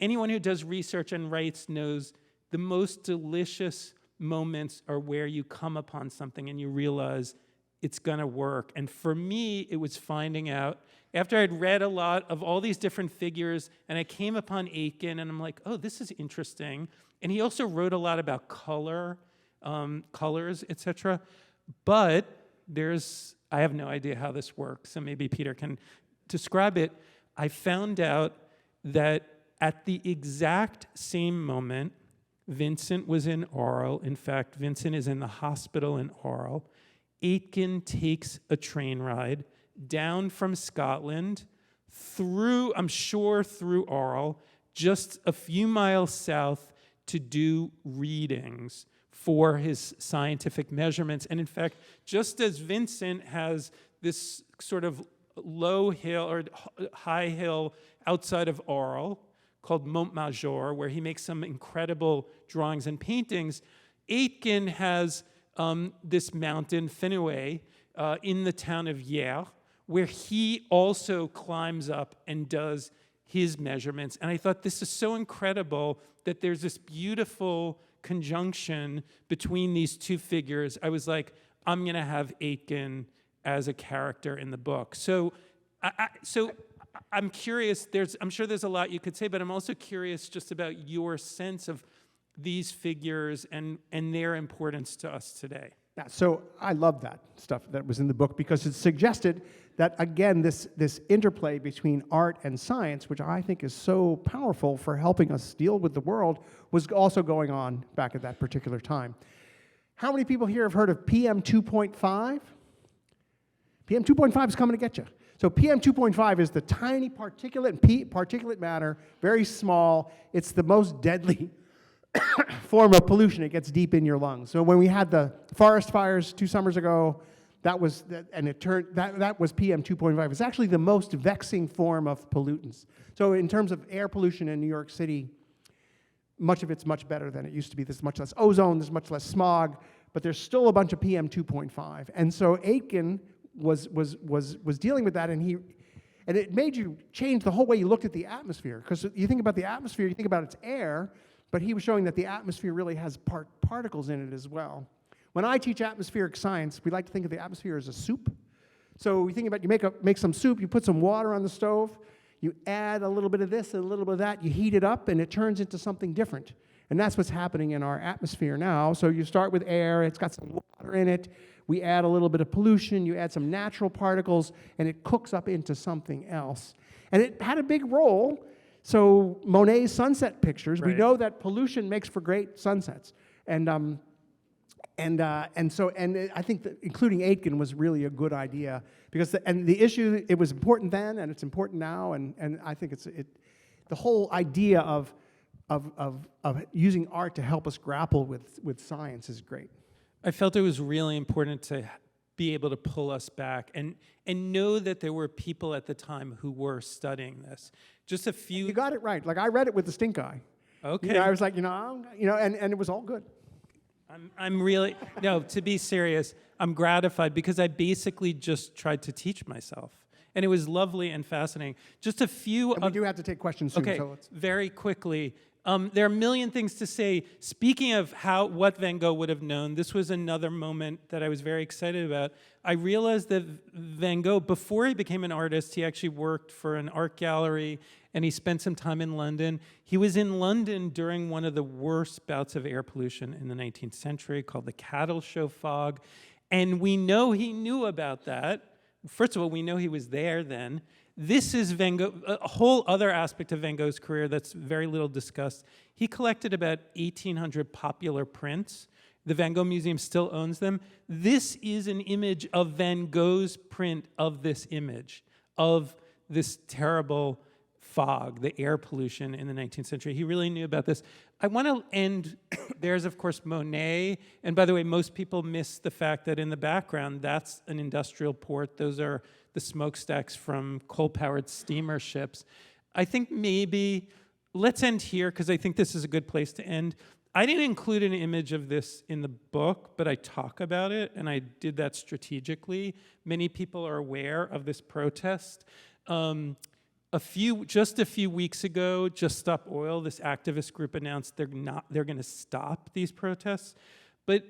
anyone who does research and writes knows the most delicious moments are where you come upon something and you realize it's gonna work. And for me, it was finding out, after I'd read a lot of all these different figures, and I came upon Aitken, and I'm like, oh, this is interesting. And he also wrote a lot about colors, etc. But I have no idea how this works, so maybe Peter can describe it. I found out that at the exact same moment, Vincent was in Arles. In fact, Vincent is in the hospital in Arles. Aitken takes a train ride down from Scotland through Arles, just a few miles south to do readings for his scientific measurements. And in fact, just as Vincent has this sort of low hill or high hill outside of Arles called Montmajour, where he makes some incredible drawings and paintings, Aitken has this mountain, Fenouil, in the town of Hyères, where he also climbs up and does his measurements. And I thought, this is so incredible that there's this beautiful conjunction between these two figures. I was like, I'm going to have Aitken as a character in the book. So I'm curious, I'm sure there's a lot you could say, but I'm also curious just about your sense of these figures and their importance to us today. Yeah, so I love that stuff that was in the book because it suggested that, again, this interplay between art and science, which I think is so powerful for helping us deal with the world, was also going on back at that particular time. How many people here have heard of PM 2.5? PM 2.5 is coming to get you. So PM 2.5 is the tiny particulate matter, very small. It's the most deadly form of pollution. It gets deep in your lungs. So when we had the forest fires 2 summers ago, that was PM 2.5. It's actually the most vexing form of pollutants. So in terms of air pollution in New York City, much of it's much better than it used to be. There's much less ozone, there's much less smog, but there's still a bunch of PM 2.5. And so Aitken was dealing with that, and it made you change the whole way you looked at the atmosphere. Because you think about the atmosphere, you think about its air, but he was showing that the atmosphere really has particles in it as well. When I teach atmospheric science, we like to think of the atmosphere as a soup. So we think about, you make some soup, you put some water on the stove, you add a little bit of this and a little bit of that, you heat it up, and it turns into something different. And that's what's happening in our atmosphere now. So you start with air, it's got some water in it, we add a little bit of pollution, you add some natural particles, and it cooks up into something else. And it had a big role. So Monet's sunset pictures, we know that pollution makes for great sunsets. And I think that including Aitken was really a good idea because the issue, it was important then and it's important now, and I think the whole idea of using art to help us grapple with science is great. I felt it was really important to be able to pull us back and know that there were people at the time who were studying this. Just a few. You got it right. Like I read it with the stink eye. Okay. I was like, and it was all good. I'm really, no, to be serious, I'm gratified because I basically just tried to teach myself. And it was lovely and fascinating. Just a few. And we do have to take questions soon. Okay, So let's. very quickly. There are a million things to say. Speaking of what Van Gogh would have known, this was another moment that I was very excited about. I realized that Van Gogh, before he became an artist, he actually worked for an art gallery, and he spent some time in London. He was in London during one of the worst bouts of air pollution in the 19th century called the cattle show fog, and we know he knew about that. First of all, we know he was there then. This is Van Gogh, a whole other aspect of Van Gogh's career that's very little discussed. He collected about 1,800 popular prints. The Van Gogh Museum still owns them. This is an image of Van Gogh's print of this image, of this terrible fog, the air pollution in the 19th century. He really knew about this. I want to end, there's of course Monet, and by the way, most people miss the fact that in the background, that's an industrial port. Those are the smokestacks from coal-powered steamer ships. I think maybe, let's end here, because I think this is a good place to end. I didn't include an image of this in the book, but I talk about it, and I did that strategically. Many people are aware of this protest. Just a few weeks ago, Just Stop Oil, this activist group announced they're going to stop these protests. But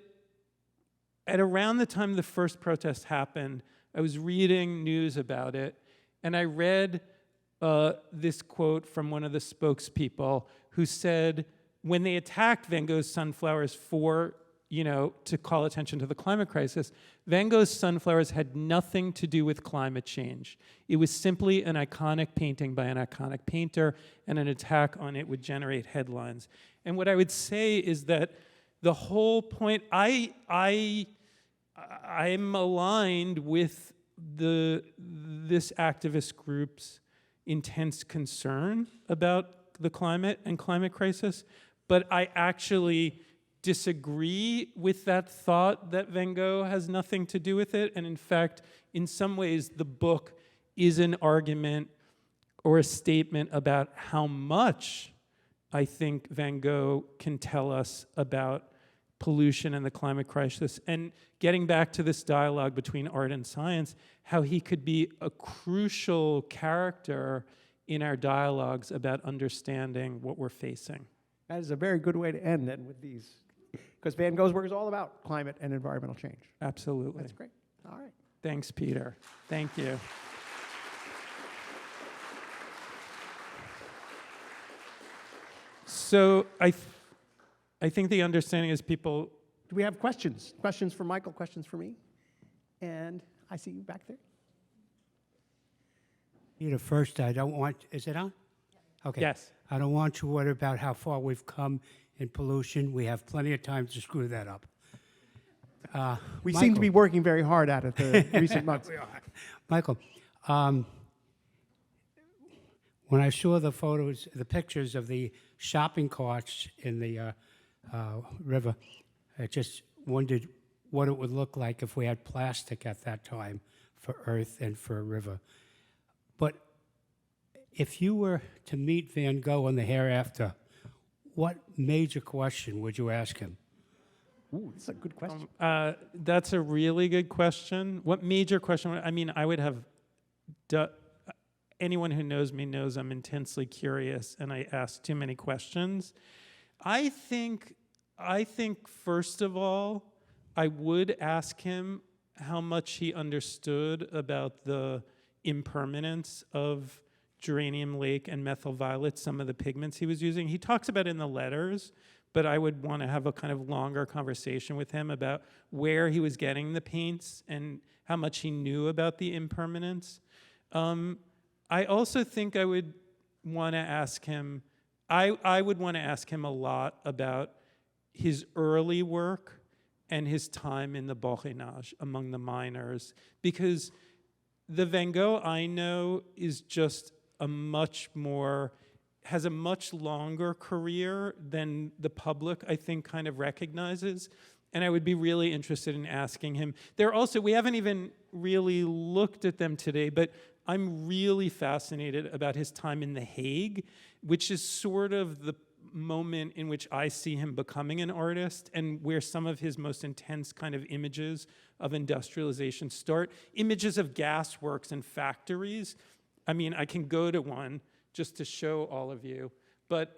at around the time the first protest happened, I was reading news about it, and I read this quote from one of the spokespeople who said, when they attacked Van Gogh's sunflowers to call attention to the climate crisis, Van Gogh's sunflowers had nothing to do with climate change. It was simply an iconic painting by an iconic painter, and an attack on it would generate headlines. And what I would say is that the whole point, I'm aligned with this activist group's intense concern about the climate and climate crisis, but I actually disagree with that thought that Van Gogh has nothing to do with it. And in fact, in some ways, the book is an argument or a statement about how much I think Van Gogh can tell us about pollution and the climate crisis. And getting back to this dialogue between art and science, how he could be a crucial character in our dialogues about understanding what we're facing. That is a very good way to end then with these, because Van Gogh's work is all about climate and environmental change. Absolutely. That's great. All right. Thanks, Peter. Thank you. So I think the understanding is people Do we have questions? Questions for Michael, questions for me? And I see you back there. Peter, first, I don't want, is it on? Okay. Yes. I don't want to worry about how far we've come in pollution. We have plenty of time to screw that up. We seem to be working very hard at it the recent months. Michael, when I saw the photos, the pictures of the shopping carts in the river, I just wondered what it would look like if we had plastic at that time for Earth and for a river. But if you were to meet Van Gogh in the hereafter, what major question would you ask him? Ooh, that's a good question. That's a really good question. What major question? I mean, I would have. Anyone who knows me knows I'm intensely curious, and I ask too many questions. I think first of all, I would ask him how much he understood about the impermanence of geranium lake and methyl violet, some of the pigments he was using. He talks about it in the letters, but I would want to have a kind of longer conversation with him about where he was getting the paints and how much he knew about the impermanence. I also think I would want to ask him, I would want to ask him a lot about his early work and his time in the Borinage among the miners, because the Van Gogh I know is just has a much longer career than the public, I think, kind of recognizes. And I would be really interested in asking him. We haven't even really looked at them today, but I'm really fascinated about his time in The Hague, which is sort of the moment in which I see him becoming an artist and where some of his most intense kind of images of industrialization start. Images of gasworks and factories. I mean, I can go to one just to show all of you, but,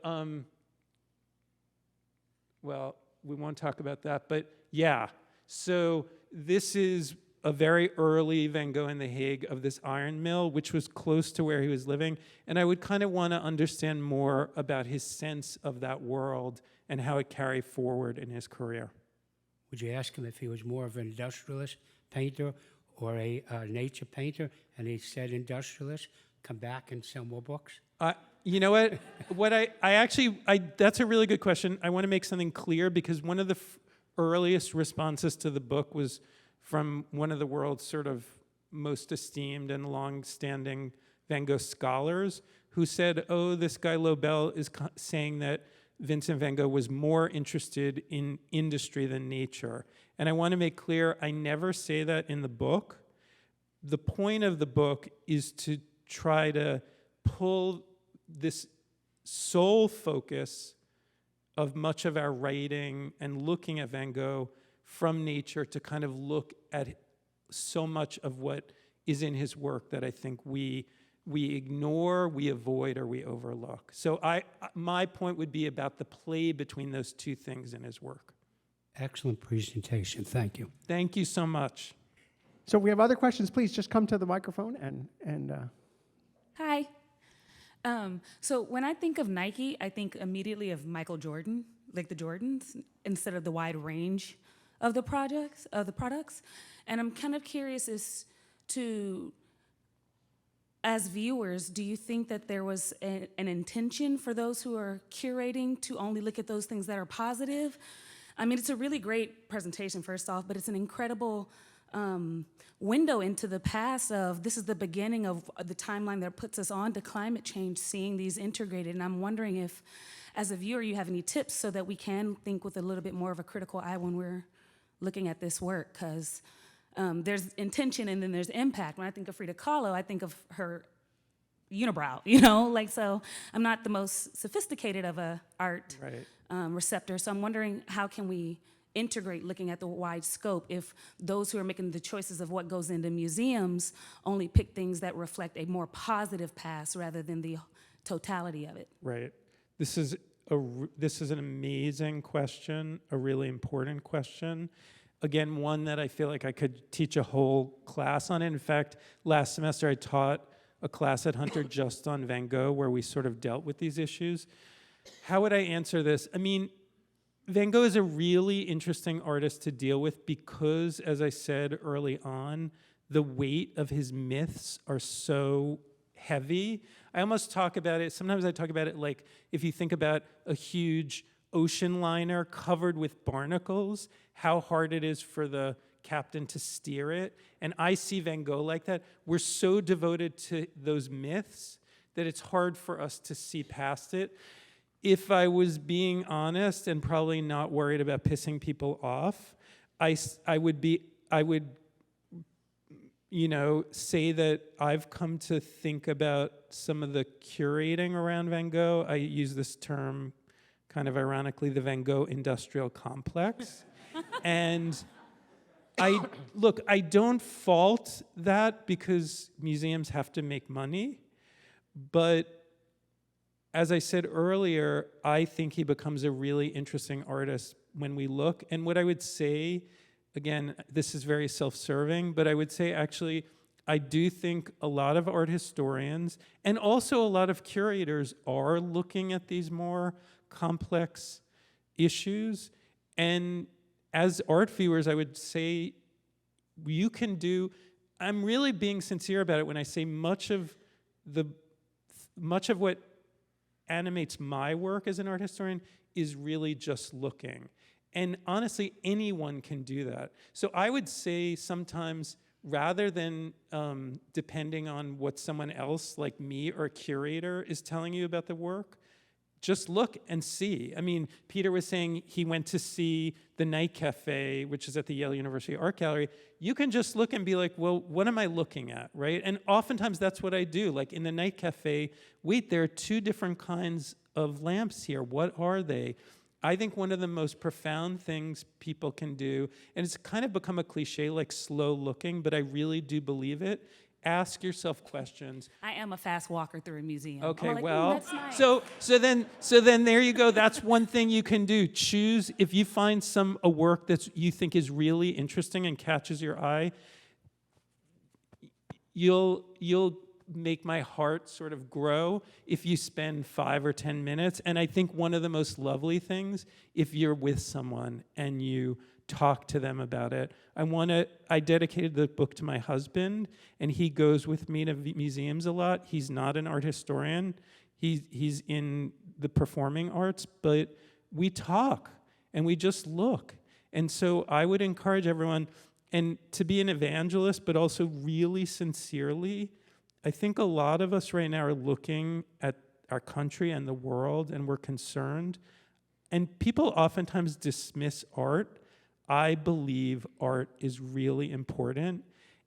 well, we won't talk about that, but yeah. So this is a very early Van Gogh in The Hague of this iron mill, which was close to where he was living. And I would kind of want to understand more about his sense of that world and how it carried forward in his career. Would you ask him if he was more of an industrialist painter or a nature painter? And he said industrialist, come back and sell more books? You know what? That's a really good question. I want to make something clear because one of the earliest responses to the book was from one of the world's sort of most esteemed and long-standing Van Gogh scholars who said, oh, this guy Lobel is saying that Vincent van Gogh was more interested in industry than nature. And I want to make clear, I never say that in the book. The point of the book is to try to pull this sole focus of much of our writing and looking at Van Gogh from nature to kind of look at so much of what is in his work that I think we ignore, we avoid, or we overlook. So my point would be about the play between those two things in his work. Excellent presentation. Thank you. Thank you so much. So if we have other questions, please just come to the microphone and Hi. So when I think of Nike, I think immediately of Michael Jordan, like the Jordans, instead of the wide range of the products. And I'm kind of curious as to, as viewers, do you think that there was an intention for those who are curating to only look at those things that are positive? I mean, it's a really great presentation, first off, but it's an incredible window into the past of this is the beginning of the timeline that puts us on to climate change, seeing these integrated. And I'm wondering if, as a viewer, you have any tips so that we can think with a little bit more of a critical eye when we're looking at this work, because there's intention and then there's impact. When I think of Frida Kahlo, I think of her unibrow, so I'm not the most sophisticated of a art receptor. So I'm wondering, how can we integrate looking at the wide scope if those who are making the choices of what goes into museums only pick things that reflect a more positive past rather than the totality of it? Right. This is an amazing question, a really important question. Again, one that I feel like I could teach a whole class on. In fact, last semester I taught a class at Hunter just on Van Gogh where we sort of dealt with these issues. How would I answer this? I mean, Van Gogh is a really interesting artist to deal with because, as I said early on, the weight of his myths are so heavy. I almost talk about it, sometimes I talk about it like if you think about a huge ocean liner covered with barnacles, how hard it is for the captain to steer it. And I see Van Gogh like that. We're so devoted to those myths that it's hard for us to see past it. If I was being honest and probably not worried about pissing people off, I would say that I've come to think about some of the curating around Van Gogh. I use this term kind of ironically, the Van Gogh industrial complex. And I don't fault that because museums have to make money, but as I said earlier, I think he becomes a really interesting artist when we look. And what I would say, again, this is very self-serving, but I would say actually, I do think a lot of art historians and also a lot of curators are looking at these more complex issues. And as art viewers, I would say you can do, I'm really being sincere about it when I say much of what animates my work as an art historian is really just looking. And honestly, anyone can do that. So I would say sometimes rather than depending on what someone else like me or a curator is telling you about the work, just look and see. I mean, Peter was saying he went to see the Night Cafe, which is at the Yale University Art Gallery. You can just look and be like, well, what am I looking at, right? And oftentimes that's what I do. Like in the Night Cafe, wait, there are two different kinds of lamps here. What are they? I think one of the most profound things people can do, and it's kind of become a cliche like slow looking, but I really do believe it. Ask yourself questions. I am a fast walker through a museum. Okay, I'm like, well, that's nice. so then there you go. That's one thing you can do. Choose, if you find a work that you think is really interesting and catches your eye, you'll make my heart sort of grow if you spend 5 or 10 minutes. And I think one of the most lovely things, if you're with someone and you talk to them about it. I dedicated the book to my husband, and he goes with me to museums a lot. He's not an art historian. He's in the performing arts, but we talk and we just look. And so I would encourage everyone and to be an evangelist, but also really sincerely. I think a lot of us right now are looking at our country and the world, and we're concerned. And people oftentimes dismiss art. I believe art is really important,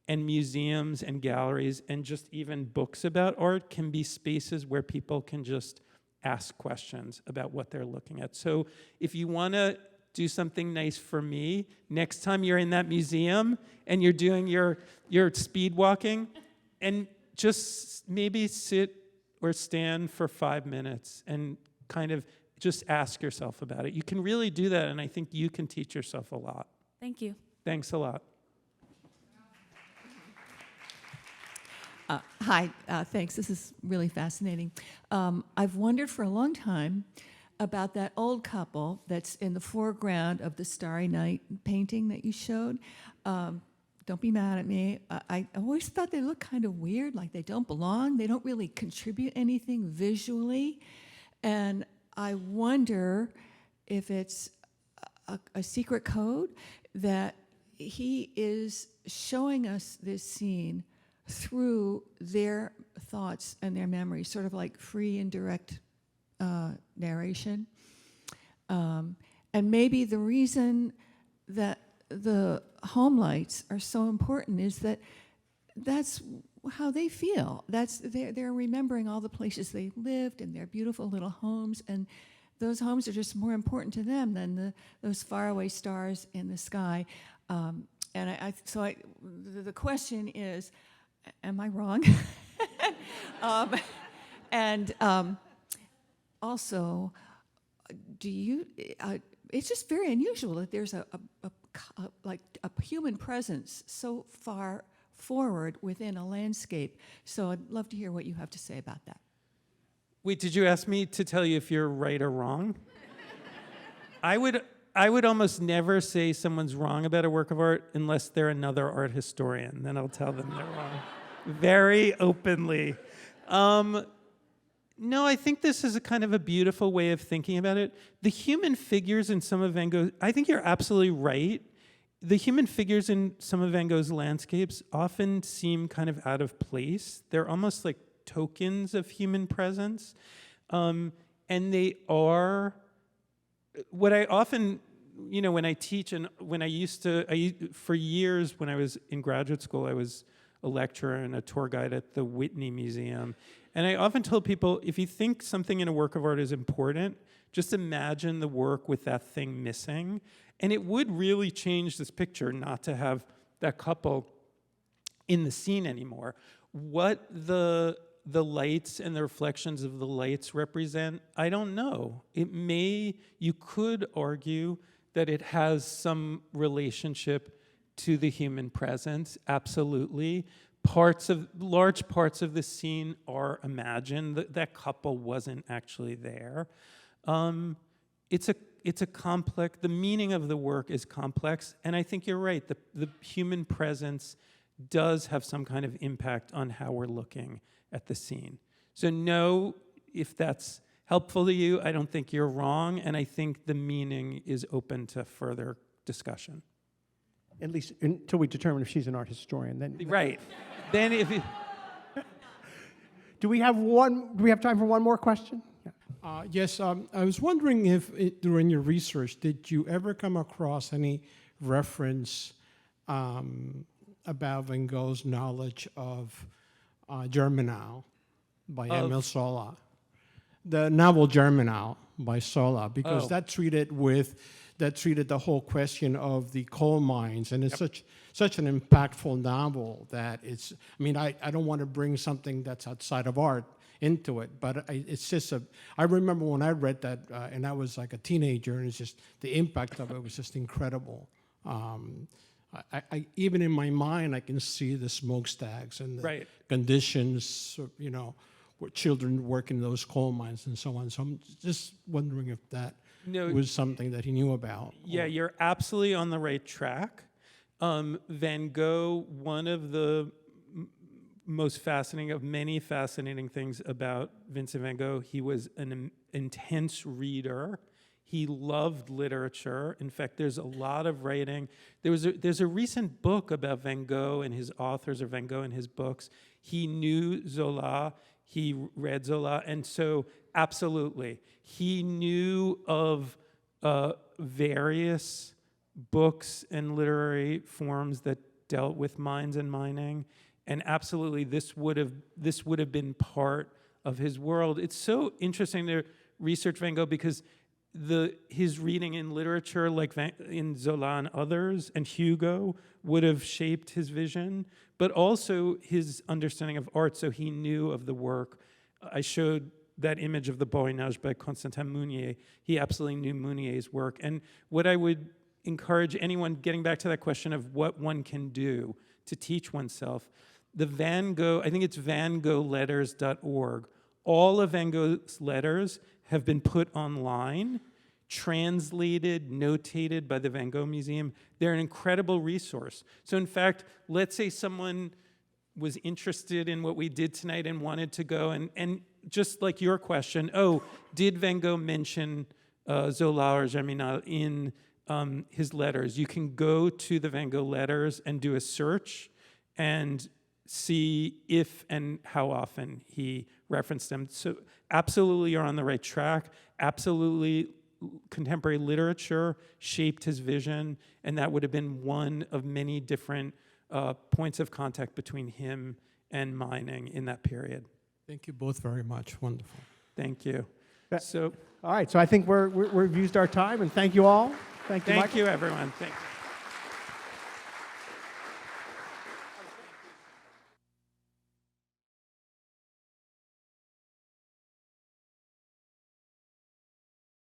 and museums and galleries and just even books about art can be spaces where people can just ask questions about what they're looking at. So if you want to do something nice for me, next time you're in that museum and you're doing your speed walking, and just maybe sit or stand for 5 minutes and kind of just ask yourself about it. You can really do that, and I think you can teach yourself a lot. Thank you. Thanks a lot. Hi, thanks. This is really fascinating. I've wondered for a long time about that old couple that's in the foreground of the Starry Night painting that you showed. Don't be mad at me. I always thought they look kind of weird, like they don't belong. They don't really contribute anything visually. And I wonder if it's a secret code that he is showing us this scene through their thoughts and their memories, sort of like free and direct narration. And maybe the reason that the home lights are so important is that that's how they feel. They're remembering all the places they lived and their beautiful little homes, and those homes are just more important to them than those faraway stars in the sky. The question is, am I wrong? Also, do you? It's just very unusual that there's a human presence so far forward within a landscape. So I'd love to hear what you have to say about that. Wait, did you ask me to tell you if you're right or wrong? I would almost never say someone's wrong about a work of art unless they're another art historian. Then I'll tell them they're wrong, very openly. No, I think this is a kind of a beautiful way of thinking about it. The human figures in some of Van Gogh, I think you're absolutely right. The human figures in some of Van Gogh's landscapes often seem kind of out of place. They're almost like tokens of human presence. And they are, what I often, when I teach and when for years when I was in graduate school, I was a lecturer and a tour guide at the Whitney Museum. And I often told people, if you think something in a work of art is important, just imagine the work with that thing missing. And it would really change this picture not to have that couple in the scene anymore. What the lights and the reflections of the lights represent, I don't know. You could argue that it has some relationship to the human presence, absolutely. Large parts of the scene are imagined. That couple wasn't actually there. It's a complex, the meaning of the work is complex, and I think you're right. The human presence does have some kind of impact on how we're looking at the scene. So no, if that's helpful to you, I don't think you're wrong, and I think the meaning is open to further discussion. At least until we determine if she's an art historian. Then Right. Then if it, do we have time for one more question? Yeah. Yes, I was wondering if during your research, did you ever come across any reference about Van Gogh's knowledge of Germinal by Emile Zola? The novel Germinal by Zola, because that treated the whole question of the coal mines, and it's such an impactful novel that it's, I don't want to bring something that's outside of art into it, but it's just I remember when I read that, and I was like a teenager, and it's just, the impact of it was just incredible. I even in my mind, I can see the smokestacks and the conditions, where children work in those coal mines and so on. So I'm just wondering if that was something that he knew about. Yeah, you're absolutely on the right track. Van Gogh, one of the most fascinating of many fascinating things about Vincent van Gogh, he was an intense reader. He loved literature. In fact, there's a lot of writing. There's a recent book about Van Gogh and his authors, or Van Gogh and his books. He knew Zola. He read Zola. And so, absolutely, he knew of various books and literary forms that dealt with mines and mining. And absolutely, this would have been part of his world. It's so interesting to research Van Gogh because his reading in literature, like in Zola and others, and Hugo, would have shaped his vision, but also his understanding of art. So he knew of the work. I showed that image of the Borinage by Constantin Meunier. He absolutely knew Meunier's work. And what I would encourage anyone, getting back to that question of what one can do to teach oneself, the Van Gogh, I think it's vangogletters.org. All of Van Gogh's letters have been put online, translated, notated by the Van Gogh Museum. They're an incredible resource. So in fact, let's say someone was interested in what we did tonight and wanted to go, and just like your question, did Van Gogh mention Zola or Germinal in his letters? You can go to the Van Gogh letters and do a search and see if and how often he referenced them. So absolutely you're on the right track. Absolutely contemporary literature shaped his vision, and that would have been one of many different points of contact between him and mining in that period. Thank you both very much. Wonderful. Thank you. All right, so I think we've used our time, and thank you all. Thank you, Michael. Thank you, everyone. Thank you.